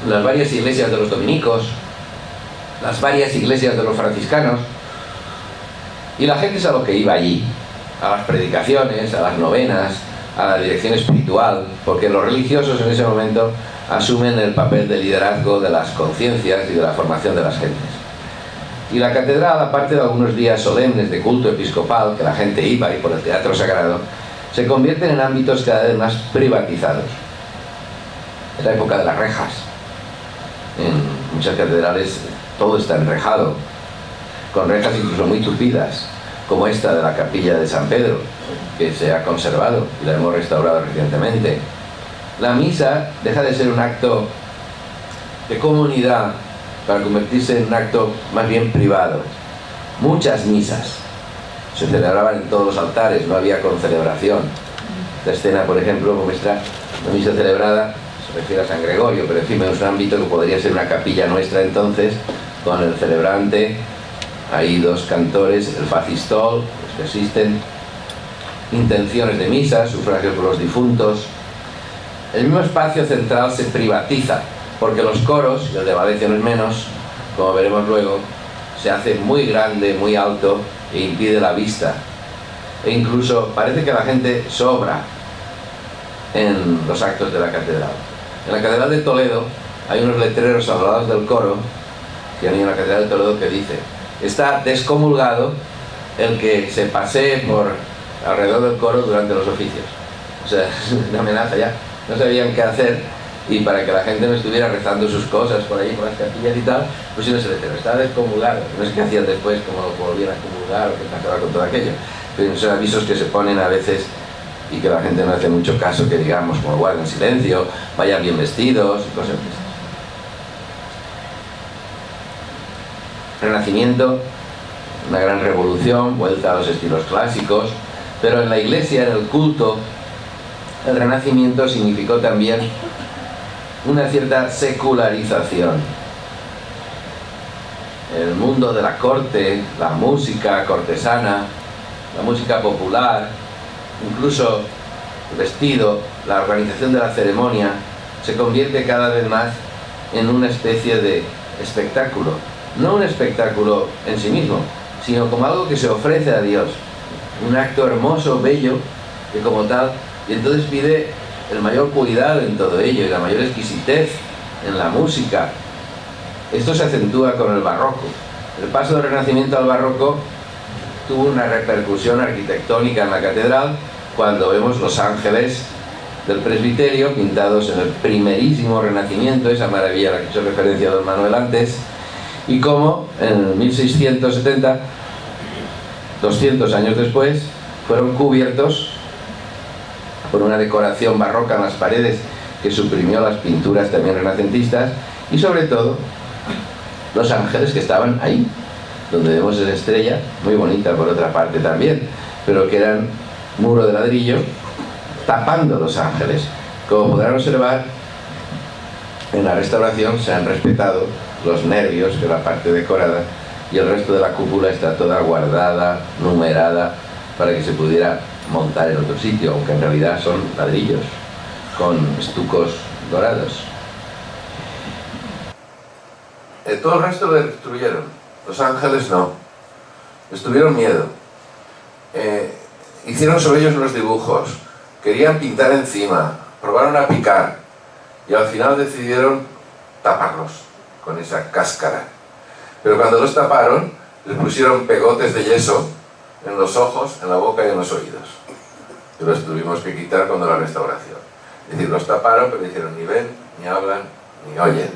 las varias iglesias de los dominicos, las varias iglesias de los franciscanos, y la gente es a lo que iba allí, a las predicaciones, a las novenas, a la dirección espiritual, porque los religiosos en ese momento asumen el papel de liderazgo de las conciencias y de la formación de las gentes. Y la catedral, aparte de algunos días solemnes de culto episcopal, que la gente iba y por el teatro sagrado, se convierten en ámbitos cada vez más privatizados. Es la época de las rejas. En muchas catedrales todo está enrejado, con rejas incluso muy tupidas, como esta de la capilla de San Pedro, que se ha conservado y la hemos restaurado recientemente. La misa deja de ser un acto de comunidad para convertirse en un acto más bien privado. Muchas misas se celebraban en todos los altares, no había concelebración. La escena, por ejemplo, muestra una misa celebrada, se refiere a San Gregorio, pero en fin, es un ámbito que podría ser una capilla nuestra entonces, con el celebrante, hay dos cantores, el facistol, los que existen, intenciones de misa, sufragio por los difuntos. El mismo espacio central se privatiza, porque los coros, y el de Valencia no es menos, como veremos luego, se hace muy grande, muy alto e impide la vista. E incluso parece que la gente sobra en los actos de la catedral. En la catedral de Toledo hay unos letreros a los lados del coro, que hay en la catedral de Toledo que dice: está descomulgado el que se pasee por alrededor del coro durante los oficios. O sea, es una amenaza ya. No sabían qué hacer, y para que la gente no estuviera rezando sus cosas por ahí, por las capillas y tal, pues si no se letero, está descomulgado. No es que hacían después como lo volvían a comulgar o qué pasaba con todo aquello. Pero son avisos que se ponen a veces y que la gente no hace mucho caso, que digamos, como guarden silencio, vayan bien vestidos y cosas así. Renacimiento, una gran revolución, vuelta a los estilos clásicos, pero en la iglesia, en el culto, el Renacimiento significó también una cierta secularización. El mundo de la corte, la música cortesana, la música popular, incluso el vestido, la organización de la ceremonia, se convierte cada vez más en una especie de espectáculo. No un espectáculo en sí mismo, sino como algo que se ofrece a Dios. Un acto hermoso, bello, que como tal, y entonces pide el mayor cuidado en todo ello y la mayor exquisitez en la música. Esto se acentúa con el barroco. El paso del Renacimiento al barroco tuvo una repercusión arquitectónica en la catedral cuando vemos los ángeles del presbiterio pintados en el primerísimo Renacimiento, esa maravilla a la que hizo referencia don Manuel antes, y como en 1670, 200 años después, fueron cubiertos por una decoración barroca en las paredes que suprimió las pinturas también renacentistas, y sobre todo los ángeles que estaban ahí, donde vemos esa estrella, muy bonita por otra parte también, pero que eran muro de ladrillo tapando los ángeles. Como podrán observar, en la restauración se han respetado los nervios de la parte decorada, y el resto de la cúpula está toda guardada, numerada, para que se pudiera montar en otro sitio, aunque en realidad son ladrillos con estucos dorados. Todo el resto lo destruyeron, los ángeles no. Les tuvieron miedo. Hicieron sobre ellos unos dibujos, querían pintar encima, probaron a picar, y al final decidieron taparlos con esa cáscara. Pero cuando los taparon, les pusieron pegotes de yeso en los ojos, en la boca y en los oídos. Y los tuvimos que quitar cuando la restauración. Es decir, los taparon, pero dijeron ni ven, ni hablan, ni oyen.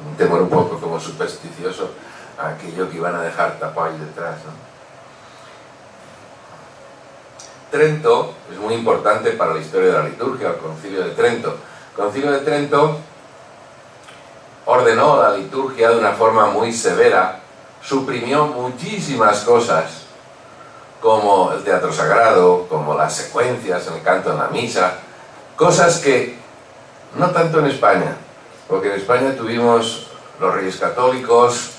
Un temor un poco como supersticioso a aquello que iban a dejar tapado ahí detrás, ¿no? Trento es muy importante para la historia de la liturgia, el Concilio de Trento. El Concilio de Trento ordenó la liturgia de una forma muy severa, suprimió muchísimas cosas, como el teatro sagrado, como las secuencias, el canto en la misa, cosas que no tanto en España, porque en España tuvimos los Reyes Católicos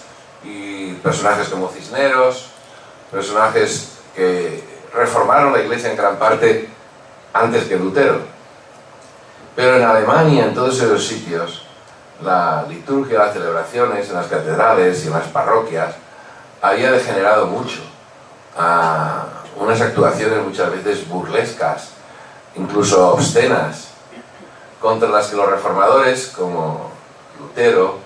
y personajes como Cisneros, personajes que reformaron la Iglesia en gran parte antes que Lutero. Pero en Alemania, en todos esos sitios, la liturgia, las celebraciones en las catedrales y en las parroquias había degenerado mucho a unas actuaciones muchas veces burlescas, incluso obscenas, contra las que los reformadores como Lutero,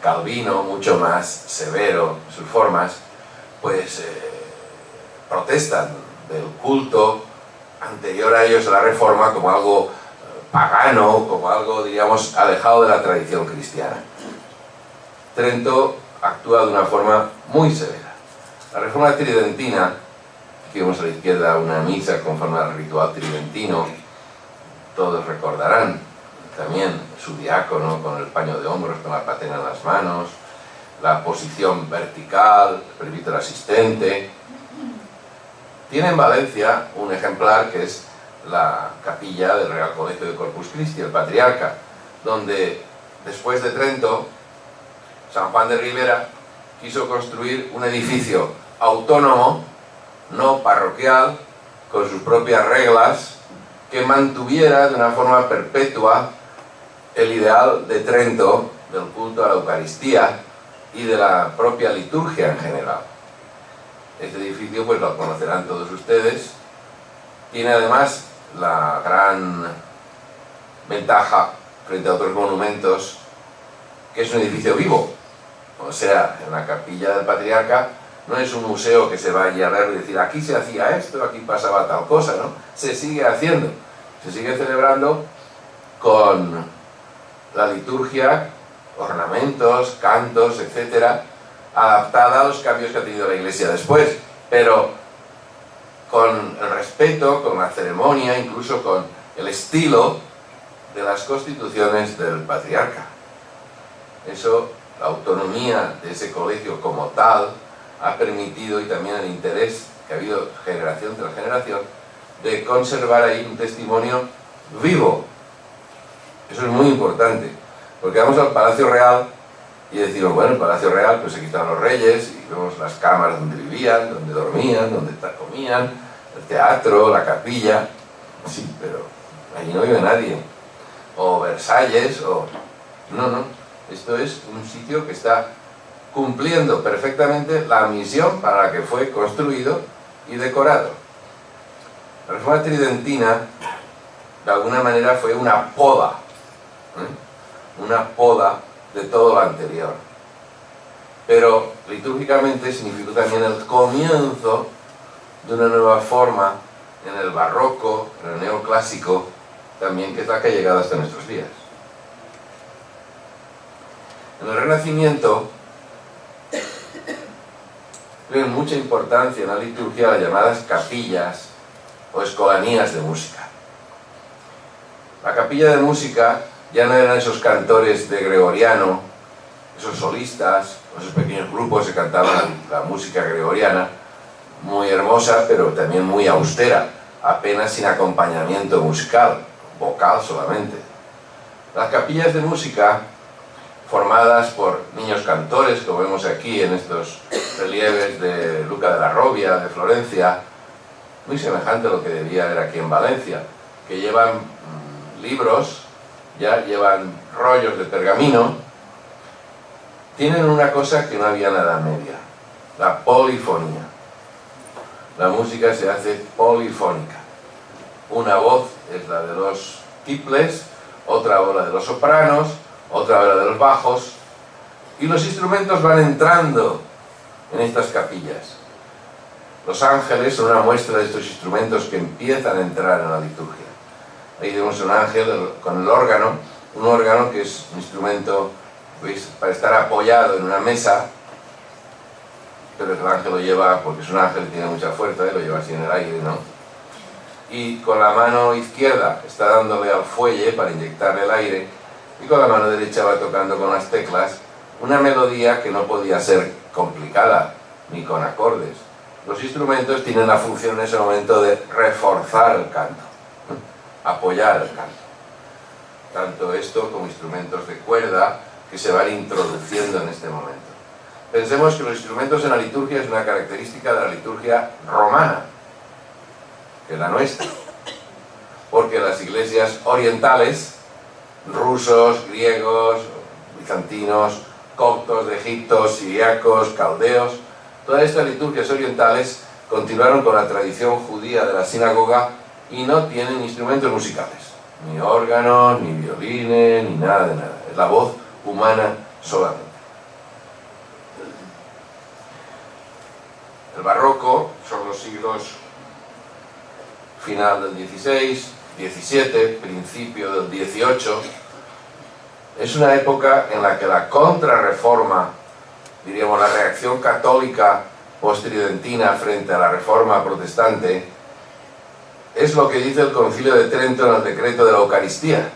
Calvino, mucho más severo en sus formas, pues protestan del culto anterior a ellos a la Reforma como algo pagano, como algo, diríamos, alejado de la tradición cristiana. Trento actúa de una forma muy severa. La Reforma tridentina, aquí vemos a la izquierda una misa conforme al ritual tridentino, todos recordarán también su diácono con el paño de hombros, con la patena en las manos, la posición vertical, el presbítero asistente. Tiene en Valencia un ejemplar que es la capilla del Real Colegio de Corpus Christi, el Patriarca, donde después de Trento, San Juan de Ribera quiso construir un edificio autónomo, no parroquial, con sus propias reglas, que mantuviera de una forma perpetua el ideal de Trento, del culto a la Eucaristía y de la propia liturgia en general. Este edificio, pues lo conocerán todos ustedes, tiene además la gran ventaja frente a otros monumentos, que es un edificio vivo. O sea, en la capilla del Patriarca no es un museo que se vaya a ver y decir aquí se hacía esto, aquí pasaba tal cosa, ¿no? Se sigue haciendo, se sigue celebrando con la liturgia, ornamentos, cantos, etcétera, adaptada a los cambios que ha tenido la Iglesia después, pero con el respeto, con la ceremonia, incluso con el estilo de las constituciones del Patriarca. Eso, la autonomía de ese colegio como tal, ha permitido, y también el interés que ha habido generación tras generación, de conservar ahí un testimonio vivo. Eso es muy importante, porque vamos al Palacio Real y decimos, bueno, el Palacio Real, pues aquí están los reyes, y vemos las cámaras donde vivían, donde dormían, donde comían, el teatro, la capilla, sí, pero allí no vive nadie. O Versalles, o... No, esto es un sitio que está cumpliendo perfectamente la misión para la que fue construido y decorado. La Reforma tridentina, de alguna manera, fue una poda, una poda de todo lo anterior. Pero litúrgicamente significó también el comienzo de una nueva forma en el barroco, en el neoclásico, también, que es la que ha llegado hasta nuestros días. En el Renacimiento tienen mucha importancia en la liturgia las llamadas capillas o escolanías de música. La capilla de música ya no eran esos cantores de gregoriano, esos solistas, esos pequeños grupos que cantaban la música gregoriana, muy hermosa, pero también muy austera, apenas sin acompañamiento musical, vocal solamente. Las capillas de música, formadas por niños cantores, como vemos aquí en estos relieves de Luca de la Robbia, de Florencia, muy semejante a lo que debía haber aquí en Valencia, que llevan libros, ya llevan rollos de pergamino, tienen una cosa que no había en la Edad Media, la polifonía. La música se hace polifónica. Una voz es la de los tiples, otra la de los sopranos, otra la de los bajos, y los instrumentos van entrando en estas capillas. Los ángeles son una muestra de estos instrumentos que empiezan a entrar en la liturgia. Ahí tenemos un ángel con el órgano, un órgano que es un instrumento, ¿veis?, para estar apoyado en una mesa, pero el ángel lo lleva, porque es un ángel y tiene mucha fuerza, lo lleva así en el aire, ¿no? Y con la mano izquierda está dándole al fuelle para inyectarle el aire, y con la mano derecha va tocando con las teclas una melodía que no podía ser complicada, ni con acordes. Los instrumentos tienen la función en ese momento de reforzar el canto, apoyar el canto. Tanto esto como instrumentos de cuerda que se van introduciendo en este momento. Pensemos que los instrumentos en la liturgia es una característica de la liturgia romana, que es la nuestra, porque las iglesias orientales, rusos, griegos, bizantinos, coptos de Egipto, siriacos, caldeos, todas estas liturgias orientales continuaron con la tradición judía de la sinagoga y no tienen instrumentos musicales, ni órganos, ni violines, ni nada de nada. Es la voz humana solamente. El barroco son los siglos final del XVI, XVII, principio del XVIII. Es una época en la que la contrarreforma, diríamos la reacción católica post-tridentina frente a la reforma protestante, es lo que dice el Concilio de Trento en el decreto de la Eucaristía,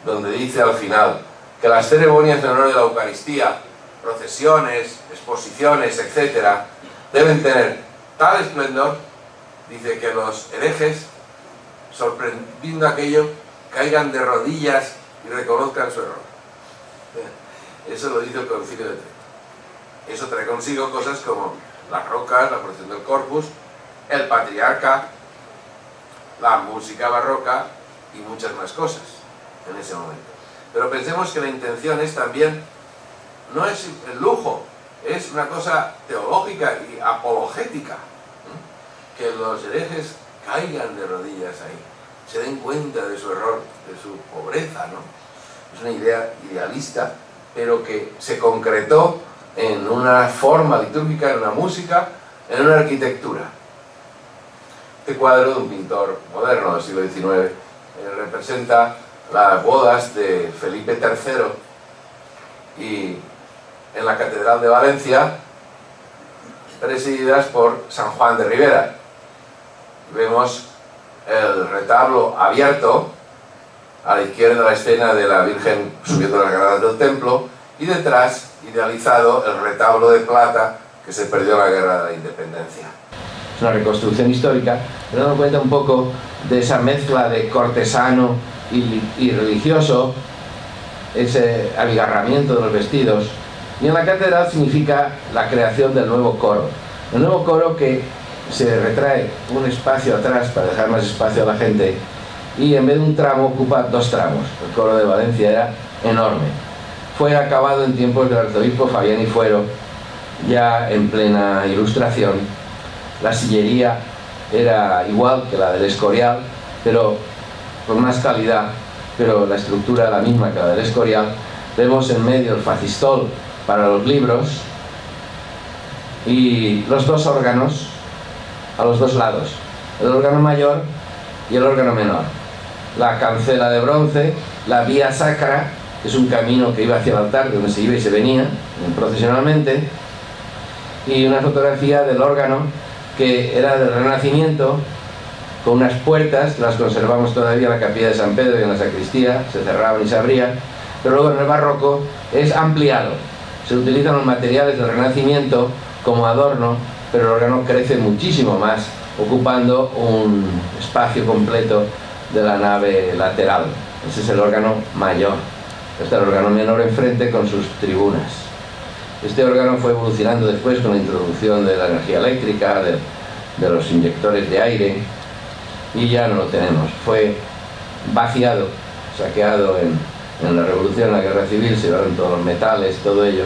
donde dice al final que las ceremonias en honor de la Eucaristía, procesiones, exposiciones, etc., deben tener tal esplendor, dice, que los herejes, sorprendiendo aquello, caigan de rodillas y reconozcan su error. Eso lo dice el Concilio de Trento. Eso trae consigo cosas como las rocas, la procesión del Corpus, el patriarca, la música barroca y muchas más cosas en ese momento. Pero pensemos que la intención es también, no es el lujo, es una cosa teológica y apologética, que los herejes caigan de rodillas ahí, se den cuenta de su error, de su pobreza, ¿no? Es una idea idealista, pero que se concretó en una forma litúrgica, en una música, en una arquitectura. Este cuadro de un pintor moderno del siglo XIX representa las bodas de Felipe III y en la Catedral de Valencia, presididas por San Juan de Ribera. Vemos el retablo abierto, a la izquierda la escena de la Virgen subiendo las gradas del templo, y detrás, idealizado, el retablo de plata que se perdió en la Guerra de la Independencia. Es una reconstrucción histórica, pero dando cuenta un poco de esa mezcla de cortesano y religioso, ese abigarramiento de los vestidos. Y en la catedral significa la creación del nuevo coro. El nuevo coro que se retrae un espacio atrás para dejar más espacio a la gente, y en vez de un tramo ocupa dos tramos. El coro de Valencia era enorme. Fue acabado en tiempos del arzobispo Fabián y Fuero, ya en plena Ilustración. La sillería era igual que la del Escorial, pero con más calidad, pero la estructura la misma que la del Escorial. Vemos en medio el facistol para los libros y los dos órganos a los dos lados, el órgano mayor y el órgano menor. La cancela de bronce, la vía sacra, que es un camino que iba hacia el altar, donde se iba y se venía procesionalmente, y una fotografía del órgano que era del Renacimiento, con unas puertas, las conservamos todavía en la capilla de San Pedro y en la sacristía, se cerraban y se abrían, pero luego en el barroco es ampliado. Se utilizan los materiales del Renacimiento como adorno, pero el órgano crece muchísimo más, ocupando un espacio completo de la nave lateral. Ese es el órgano mayor. Está el órgano menor enfrente con sus tribunas. Este órgano fue evolucionando después con la introducción de la energía eléctrica, de los inyectores de aire, y ya no lo tenemos. Fue vaciado, saqueado en la revolución, en la guerra civil, se llevaron todos los metales, todo ello.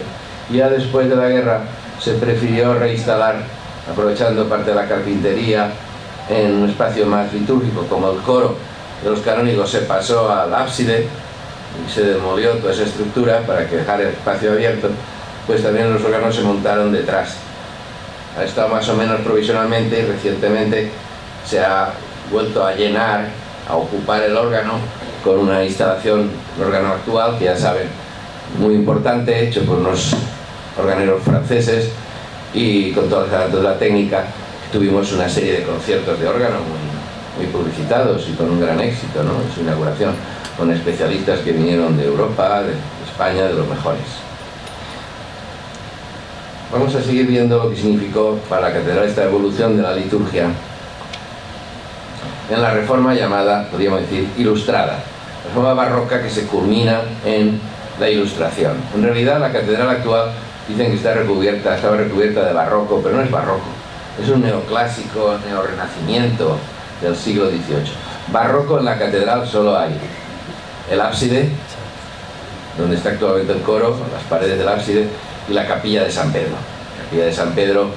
Y ya después de la guerra se prefirió reinstalar, aprovechando parte de la carpintería, en un espacio más litúrgico, como el coro de los canónigos se pasó al ábside y se demolió toda esa estructura para que dejara el espacio abierto, pues también los órganos se montaron detrás. Ha estado más o menos provisionalmente y recientemente se ha vuelto a llenar, a ocupar el órgano con una instalación, un órgano actual que ya saben, muy importante, hecho por unos organeros franceses y con todas las garantías de la técnica. Tuvimos una serie de conciertos de órgano muy publicitados y con un gran éxito, ¿no?, en su inauguración, con especialistas que vinieron de Europa, de España, de los mejores. Vamos a seguir viendo lo que significó para la catedral esta evolución de la liturgia en la reforma llamada, podríamos decir, ilustrada, la reforma barroca que se culmina en la Ilustración. En realidad la catedral actual dicen que estaba recubierta de barroco, pero no es barroco, es un neoclásico, neorrenacimiento del siglo XVIII. Barroco en la catedral solo hay el ábside, donde está actualmente el coro, las paredes del ábside, y la capilla de San Pedro. La capilla de San Pedro,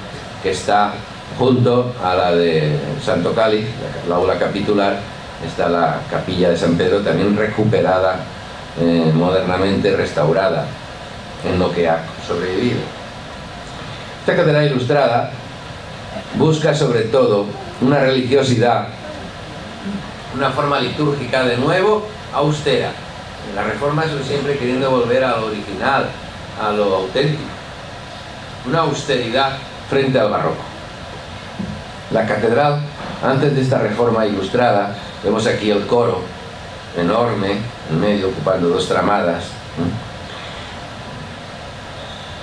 que está junto a la de Santo Cáliz, la aula capitular, está la capilla de San Pedro, también recuperada, modernamente restaurada, en lo que ha sobrevivido. Esta catedral ilustrada busca sobre todo una religiosidad, una forma litúrgica de nuevo austera. La Reforma es siempre queriendo volver a lo original, a lo auténtico, una austeridad frente al barroco. La catedral, antes de esta reforma ilustrada, vemos aquí el coro enorme, en medio ocupando dos tramadas.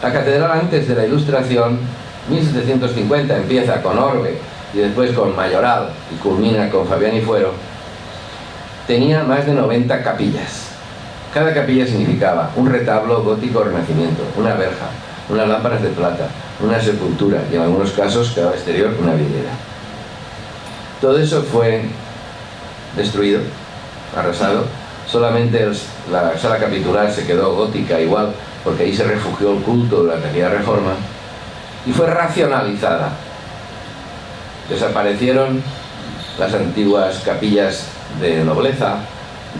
La catedral antes de la Ilustración, 1750, empieza con orbe y después con mayoral y culmina con Fabián y Fuero, tenía más de 90 capillas. Cada capilla significaba un retablo gótico renacimiento, una verja, unas lámparas de plata, una sepultura y en algunos casos, cada exterior, una vidriera. Todo eso fue destruido, arrasado. Solamente la sala capitular se quedó gótica igual, porque ahí se refugió el culto durante aquella reforma, y fue racionalizada. Desaparecieron las antiguas capillas de nobleza,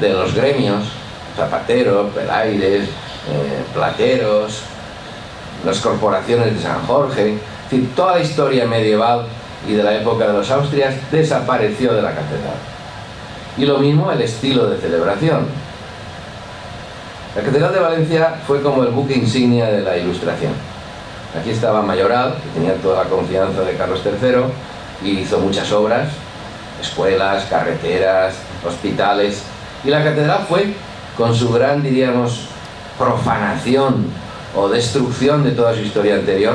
de los gremios, zapateros, pelaires, plateros, las corporaciones de San Jorge, es decir, toda la historia medieval y de la época de los Austrias desapareció de la catedral. Y lo mismo el estilo de celebración. La Catedral de Valencia fue como el buque insignia de la Ilustración. Aquí estaba Mayoral, que tenía toda la confianza de Carlos III, y hizo muchas obras, escuelas, carreteras, hospitales, y la catedral fue, con su gran, diríamos, profanación o destrucción de toda su historia anterior,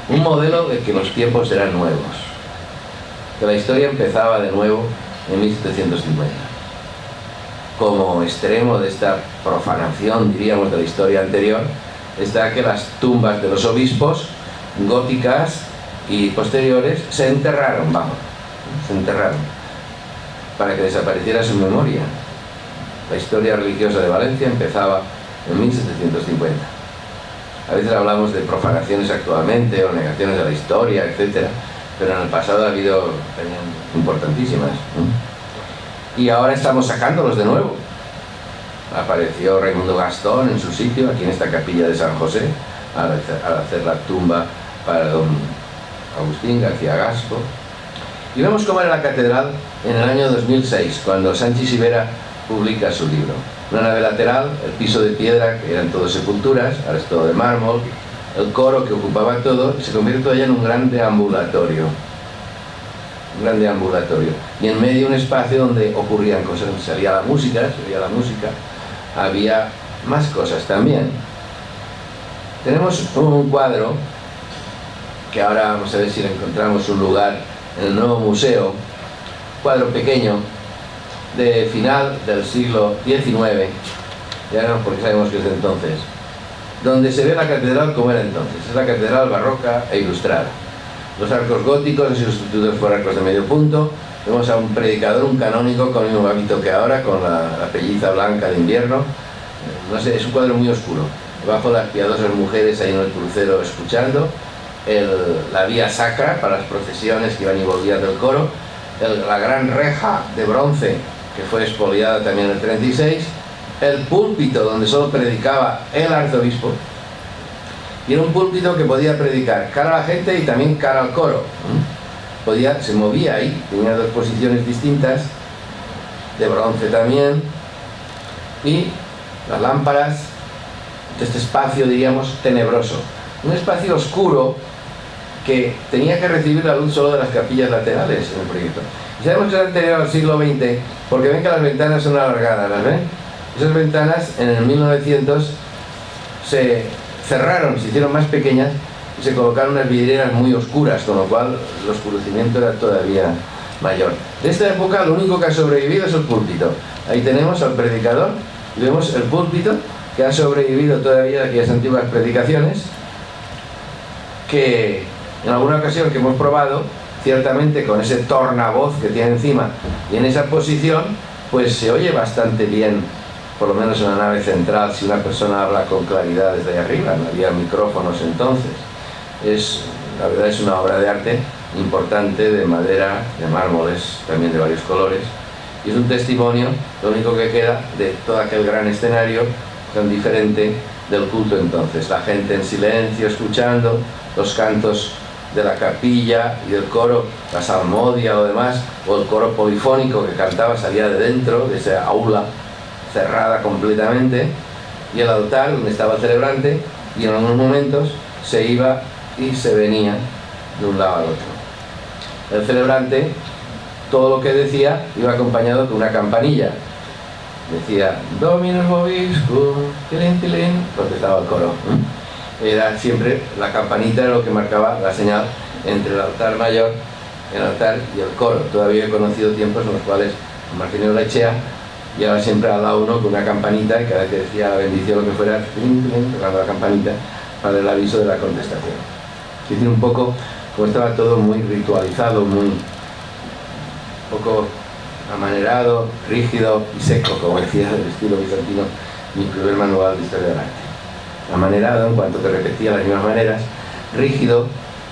un modelo de que los tiempos eran nuevos, que la historia empezaba de nuevo en 1750. Como extremo de esta profanación, diríamos, de la historia anterior, está que las tumbas de los obispos góticas y posteriores se enterraron, para que desapareciera su memoria. La historia religiosa de Valencia empezaba en 1750. A veces hablamos de profanaciones actualmente o negaciones de la historia, etc., pero en el pasado ha habido importantísimas. Y ahora estamos sacándolos de nuevo. Apareció Raimundo Gastón en su sitio, aquí en esta capilla de San José, al hacer la tumba para don Agustín García Gasco. Y vemos cómo era la catedral en el año 2006, cuando Sanchis Ibera publica su libro. Una nave lateral, el piso de piedra, que eran todas sepulturas, ahora es todo de mármol, el coro que ocupaba todo, y se convierte todavía en un gran deambulatorio. Y en medio un espacio donde ocurrían cosas, se oía la música, había más cosas también. Tenemos un cuadro, que ahora vamos a ver si le encontramos un lugar en el nuevo museo, cuadro pequeño, de final del siglo XIX, ya no porque sabemos que es de entonces, donde se ve la catedral como era entonces. Es la catedral barroca e ilustrada. Los arcos góticos han sido sustituidos por arcos de medio punto. Vemos a un predicador, un canónigo, con el mismo hábito que ahora, con la pelliza blanca de invierno. No sé, es un cuadro muy oscuro. Debajo las piadosas mujeres ahí en el crucero escuchando. La vía sacra para las procesiones que iban y volvían del coro. La gran reja de bronce que fue expoliada también en el 36. El púlpito donde solo predicaba el arzobispo. Y era un púlpito que podía predicar cara a la gente y también cara al coro. Se movía ahí, tenía dos posiciones distintas, de bronce también, y las lámparas de este espacio, diríamos, tenebroso. Un espacio oscuro que tenía que recibir la luz solo de las capillas laterales en el proyecto. Y sabemos que es anterior al siglo XX, porque ven que las ventanas son alargadas, ¿las ven? Esas ventanas en el 1900 se cerraron, se hicieron más pequeñas y se colocaron unas vidrieras muy oscuras, con lo cual el oscurecimiento era todavía mayor. De esta época lo único que ha sobrevivido es el púlpito. Ahí tenemos al predicador y vemos el púlpito que ha sobrevivido todavía de aquellas antiguas predicaciones, que en alguna ocasión que hemos probado, ciertamente con ese tornavoz que tiene encima y en esa posición, pues se oye bastante bien, por lo menos en la nave central, si una persona habla con claridad desde ahí arriba. No había micrófonos entonces. La verdad es una obra de arte importante, de madera, de mármoles, también de varios colores, y es un testimonio, lo único que queda, de todo aquel gran escenario tan diferente del culto entonces. La gente en silencio, escuchando, los cantos de la capilla y del coro, la salmodia o demás, o el coro polifónico que cantaba salía de dentro, de esa aula cerrada completamente, y el altar donde estaba el celebrante, y en algunos momentos se iba y se venía de un lado al otro. El celebrante, todo lo que decía, iba acompañado de una campanilla. Decía, Dominus vobiscum, tilín, tilín, contestaba el coro. Era siempre, la campanita era lo que marcaba la señal entre el altar mayor, el altar y el coro. Todavía he conocido tiempos en los cuales Marcelino Lechea llevaba siempre al lado uno con una campanita, y cada vez que decía la bendición o lo que fuera, tocando la campanita para el aviso de la contestación. Es decir, un poco, como estaba todo muy ritualizado, muy poco amanerado, rígido y seco, como decía el estilo bizantino, mi primer manual de historia del arte. Amanerado en cuanto que repetía las mismas maneras, rígido,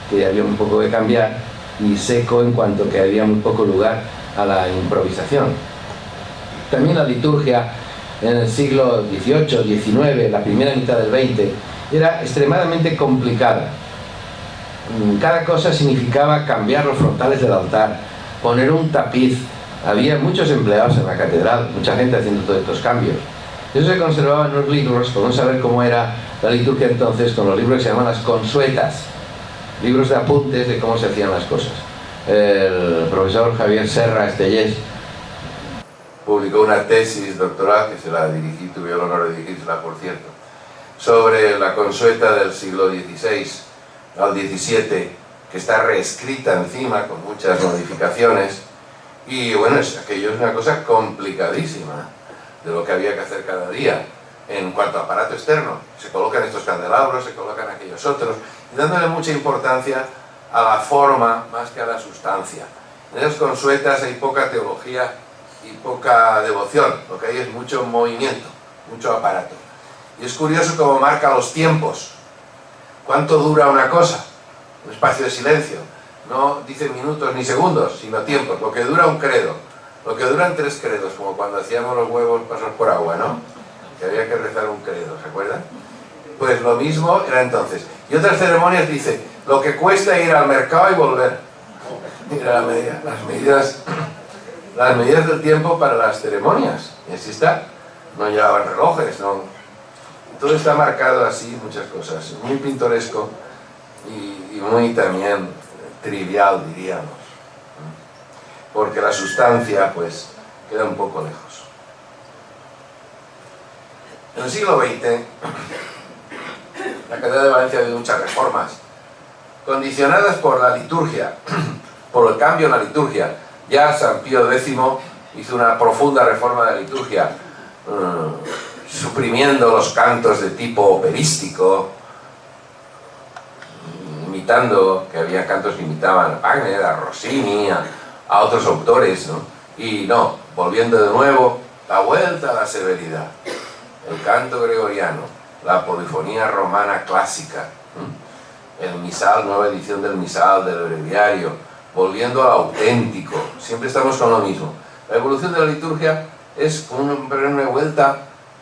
que había un poco que cambiar, y seco en cuanto que había muy poco lugar a la improvisación. También la liturgia en el siglo XVIII, XIX, la primera mitad del XX, era extremadamente complicada. Cada cosa significaba cambiar los frontales del altar, poner un tapiz. Había muchos empleados en la catedral, mucha gente haciendo todos estos cambios. Eso se conservaba en los libros. Podemos saber cómo era la liturgia entonces con los libros que se llaman las consuetas, libros de apuntes de cómo se hacían las cosas. El profesor Javier Serra Estellés publicó una tesis doctoral, que se la dirigí, tuve el honor de dirigírsela, por cierto, sobre la consueta del siglo XVI al XVII, que está reescrita encima con muchas modificaciones, y bueno, aquello es una cosa complicadísima de lo que había que hacer cada día en cuanto a aparato externo. Se colocan estos candelabros, se colocan aquellos otros, y dándole mucha importancia a la forma más que a la sustancia. En esas consuetas hay poca teología y poca devoción, lo que hay es mucho movimiento, mucho aparato. Y es curioso cómo marca los tiempos. ¿Cuánto dura una cosa? Un espacio de silencio. No dice minutos ni segundos, sino tiempos. Lo que dura un credo, lo que duran 3 credos, como cuando hacíamos los huevos pasar por agua, ¿no? Que había que rezar un credo, ¿se acuerdan? Pues lo mismo era entonces. Y otras ceremonias dice, lo que cuesta ir al mercado y volver. Mira las medidas del tiempo para las ceremonias. Y así está. No llevaban relojes, no. Todo está marcado así, muchas cosas. Muy pintoresco y muy también trivial, diríamos. Porque la sustancia, pues, queda un poco lejos. En el siglo XX, la Catedral de Valencia ha habido muchas reformas, condicionadas por la liturgia, por el cambio en la liturgia. Ya San Pío X hizo una profunda reforma de la liturgia, suprimiendo los cantos de tipo operístico, imitando, que había cantos que imitaban a Wagner, a Rossini, a otros autores, ¿no? Y no, volviendo de nuevo, la vuelta a la severidad, el canto gregoriano, la polifonía romana clásica, el misal, nueva edición del misal, del breviario, volviendo al auténtico. Siempre estamos con lo mismo. La evolución de la liturgia es una vuelta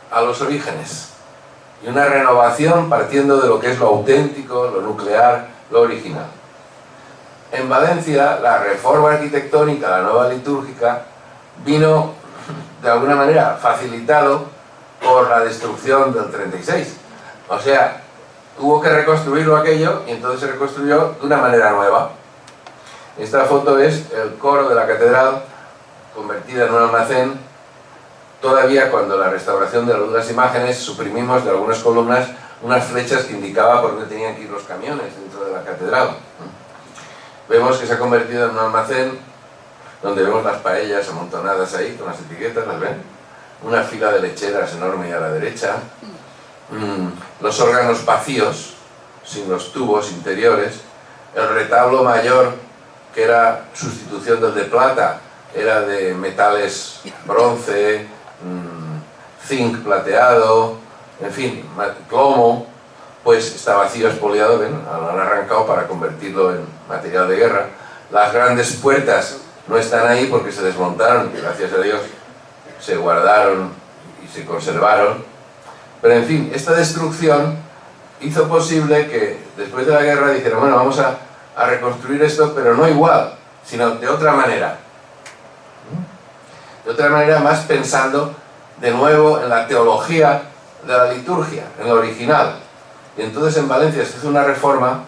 a los orígenes y una renovación partiendo de lo que es lo auténtico, lo nuclear, lo original. En Valencia, la reforma arquitectónica, la nueva litúrgica, vino de alguna manera facilitado por la destrucción del 36. O sea, hubo que reconstruirlo aquello y entonces se reconstruyó de una manera nueva. Esta foto es el coro de la catedral convertida en un almacén. Todavía cuando la restauración de las imágenes suprimimos de algunas columnas unas flechas que indicaban por dónde tenían que ir los camiones dentro de la catedral. Vemos que se ha convertido en un almacén donde vemos las paellas amontonadas ahí con las etiquetas, ¿las ven? Una fila de lecheras enorme a la derecha, los órganos vacíos, sin los tubos interiores, el retablo mayor, que era sustitución del de plata, era de metales bronce, zinc plateado, en fin, plomo, pues está vacío, expoliado, ¿ven? Lo han arrancado para convertirlo en material de guerra. Las grandes puertas no están ahí porque se desmontaron, gracias a Dios se guardaron y se conservaron. Pero en fin, esta destrucción hizo posible que después de la guerra dijeron, bueno, vamos a a reconstruir esto, pero no igual, sino de otra manera. De otra manera, más pensando de nuevo en la teología de la liturgia, en lo original. Y entonces en Valencia se hizo una reforma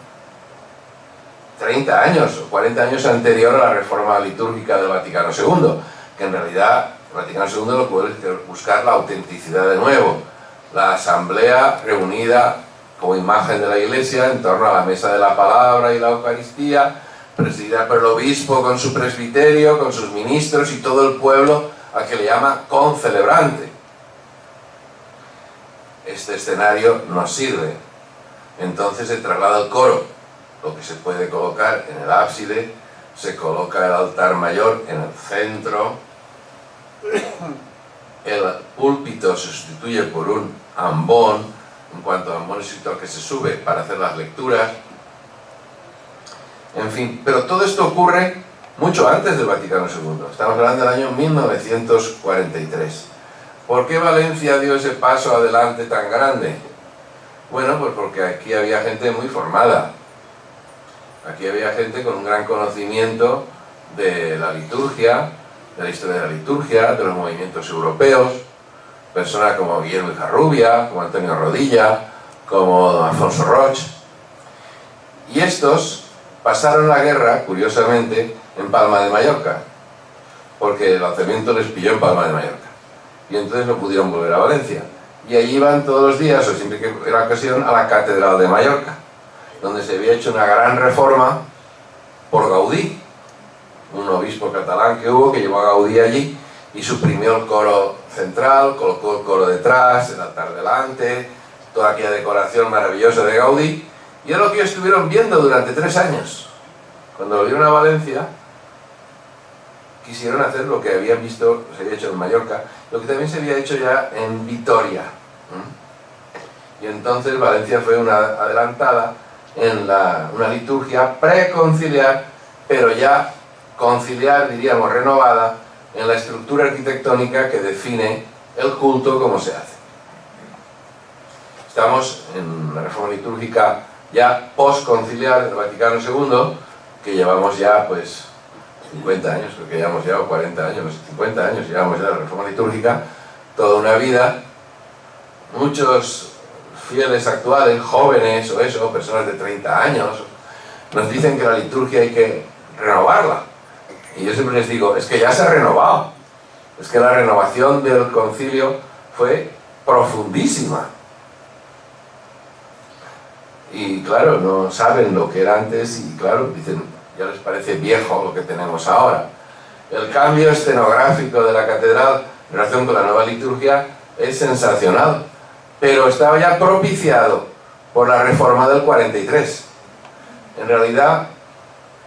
30 años o 40 años anterior a la reforma litúrgica del Vaticano II, que en realidad el Vaticano II lo que puede es buscar la autenticidad de nuevo, la asamblea reunida como imagen de la Iglesia en torno a la mesa de la palabra y la Eucaristía, presidida por el obispo con su presbiterio, con sus ministros y todo el pueblo, al que le llama concelebrante. Este escenario no sirve. Entonces se traslada el coro, lo que se puede colocar en el ábside, se coloca el altar mayor en el centro, el púlpito se sustituye por un ambón, en cuanto a ambón es el que se sube para hacer las lecturas, en fin, pero todo esto ocurre mucho antes del Vaticano II, estamos hablando del año 1943. ¿Por qué Valencia dio ese paso adelante tan grande? Bueno, pues porque aquí había gente muy formada, aquí había gente con un gran conocimiento de la liturgia, de la historia de la liturgia, de los movimientos europeos, personas como Guillermo Jarrubia, como Antonio Rodilla, como Alfonso Roig, y estos pasaron la guerra, curiosamente, en Palma de Mallorca, porque el alzamiento les pilló en Palma de Mallorca, y entonces no pudieron volver a Valencia, y allí iban todos los días, o siempre que era ocasión, a la Catedral de Mallorca, donde se había hecho una gran reforma por Gaudí, un obispo catalán que hubo, que llevó a Gaudí allí, y suprimió el coro central, colocó el coro detrás, el altar delante, toda aquella decoración maravillosa de Gaudí, y es lo que ellos estuvieron viendo durante 3 años. Cuando volvieron a Valencia, quisieron hacer lo que habían visto, se había hecho en Mallorca, lo que también se había hecho ya en Vitoria. Y entonces Valencia fue una adelantada en una liturgia preconciliar, pero ya conciliar, diríamos, renovada, en la estructura arquitectónica que define el culto como se hace. Estamos en la reforma litúrgica ya post-conciliar del Vaticano II, que llevamos ya pues 50 años, creo que llevamos ya 40 años, 50 años llevamos ya la reforma litúrgica, toda una vida. Muchos fieles actuales, jóvenes o eso, personas de 30 años, nos dicen que la liturgia hay que renovarla. Y yo siempre les digo, es que ya se ha renovado. Es que la renovación del concilio fue profundísima. Y claro, no saben lo que era antes y claro, dicen, ya les parece viejo lo que tenemos ahora. El cambio escenográfico de la catedral en relación con la nueva liturgia es sensacional, pero estaba ya propiciado por la reforma del 43. En realidad,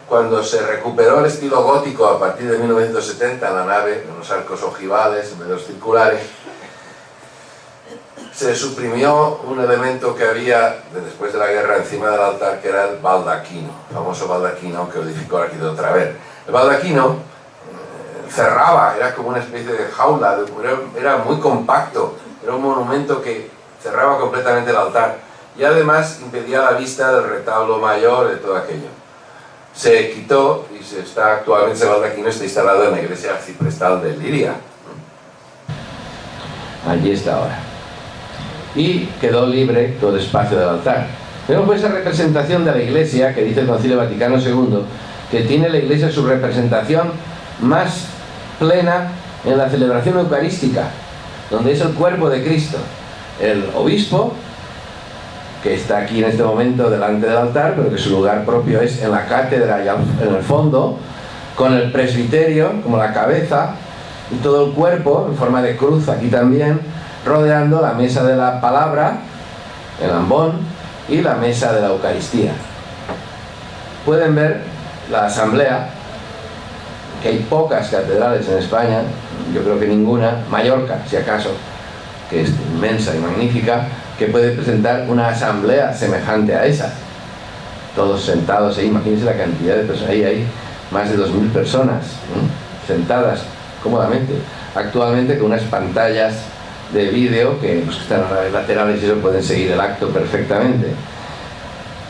cuando se recuperó el estilo gótico a partir de 1970 en la nave, en los arcos ojivales, en vez de los circulares, se suprimió un elemento que había después de la guerra encima del altar, que era el baldaquino, el famoso baldaquino que edificó el arquitecto Traver. El baldaquino cerraba, era como una especie de jaula, era muy compacto, era un monumento que cerraba completamente el altar y además impedía la vista del retablo mayor, de todo aquello. Se quitó y actualmente ese baldaquino está instalado en la iglesia arciprestal de Liria. Allí está ahora. Y quedó libre todo el espacio del altar. Vemos pues esa representación de la Iglesia que dice el Concilio Vaticano II, que tiene la Iglesia su representación más plena en la celebración eucarística, donde es el cuerpo de Cristo. El obispo, que está aquí en este momento delante del altar, pero que su lugar propio es en la cátedra y en el fondo, con el presbiterio como la cabeza, y todo el cuerpo en forma de cruz aquí también, rodeando la mesa de la palabra, el ambón, y la mesa de la Eucaristía. Pueden ver la asamblea, que hay pocas catedrales en España, yo creo que ninguna, Mallorca, si acaso, que es inmensa y magnífica, que puede presentar una asamblea semejante a esa. Todos sentados ahí, imagínense la cantidad de personas, ahí hay más de 2000 personas, sentadas cómodamente, actualmente con unas pantallas de vídeo que están a las laterales y eso pueden seguir el acto perfectamente.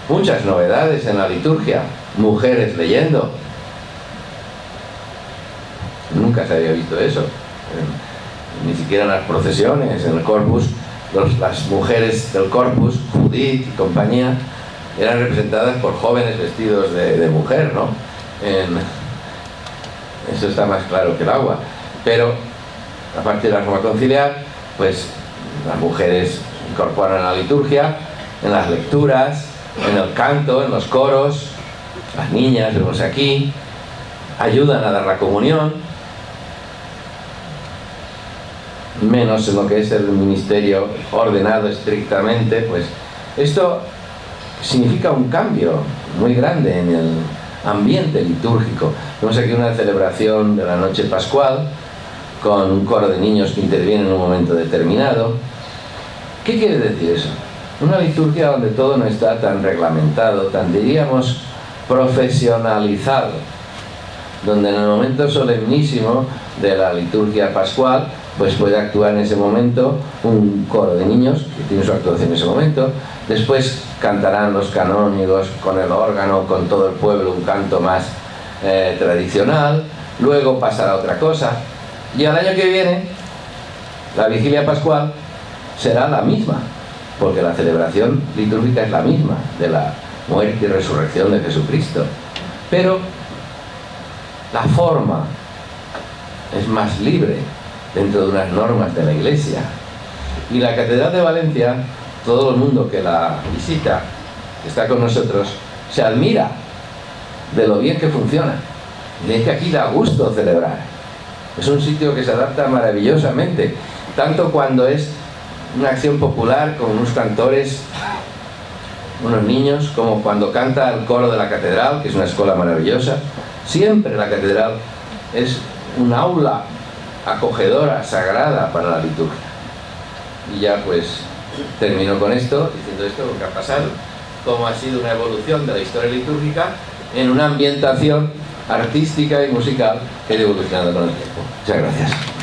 muchas novedades en la liturgia, mujeres leyendo. Nunca se había visto eso, ni siquiera en las procesiones, en el corpus, las mujeres del corpus, Judith y compañía, eran representadas por jóvenes vestidos de mujer, ¿no? Eso está más claro que el agua. Pero, a partir de la Reforma Conciliar, pues las mujeres se incorporan a la liturgia, en las lecturas, en el canto, en los coros, las niñas, vemos aquí, ayudan a dar la comunión, menos en lo que es el ministerio ordenado estrictamente. Pues esto significa un cambio muy grande en el ambiente litúrgico. Vemos aquí una celebración de la noche pascual con un coro de niños que intervienen en un momento determinado. ¿Qué quiere decir eso? Una liturgia donde todo no está tan reglamentado, tan, diríamos, profesionalizado, donde en el momento solemnísimo de la liturgia pascual pues puede actuar en ese momento un coro de niños que tiene su actuación en ese momento. Después cantarán los canónigos con el órgano, con todo el pueblo, un canto más tradicional. Luego pasará otra cosa. Y al año que viene, la vigilia pascual será la misma, porque la celebración litúrgica es la misma, de la muerte y resurrección de Jesucristo. Pero la forma es más libre dentro de unas normas de la Iglesia. Y la Catedral de Valencia, todo el mundo que la visita, que está con nosotros, se admira de lo bien que funciona. Y es que aquí da gusto celebrar. Es un sitio que se adapta maravillosamente, tanto cuando es una acción popular con unos cantores, unos niños, como cuando canta el coro de la catedral, que es una escuela maravillosa. Siempre la catedral es un aula acogedora, sagrada para la liturgia. Y ya pues termino con esto, diciendo esto, lo que ha pasado, cómo ha sido una evolución de la historia litúrgica en una ambientación artística y musical que ha ido evolucionando con el tiempo. Muchas gracias.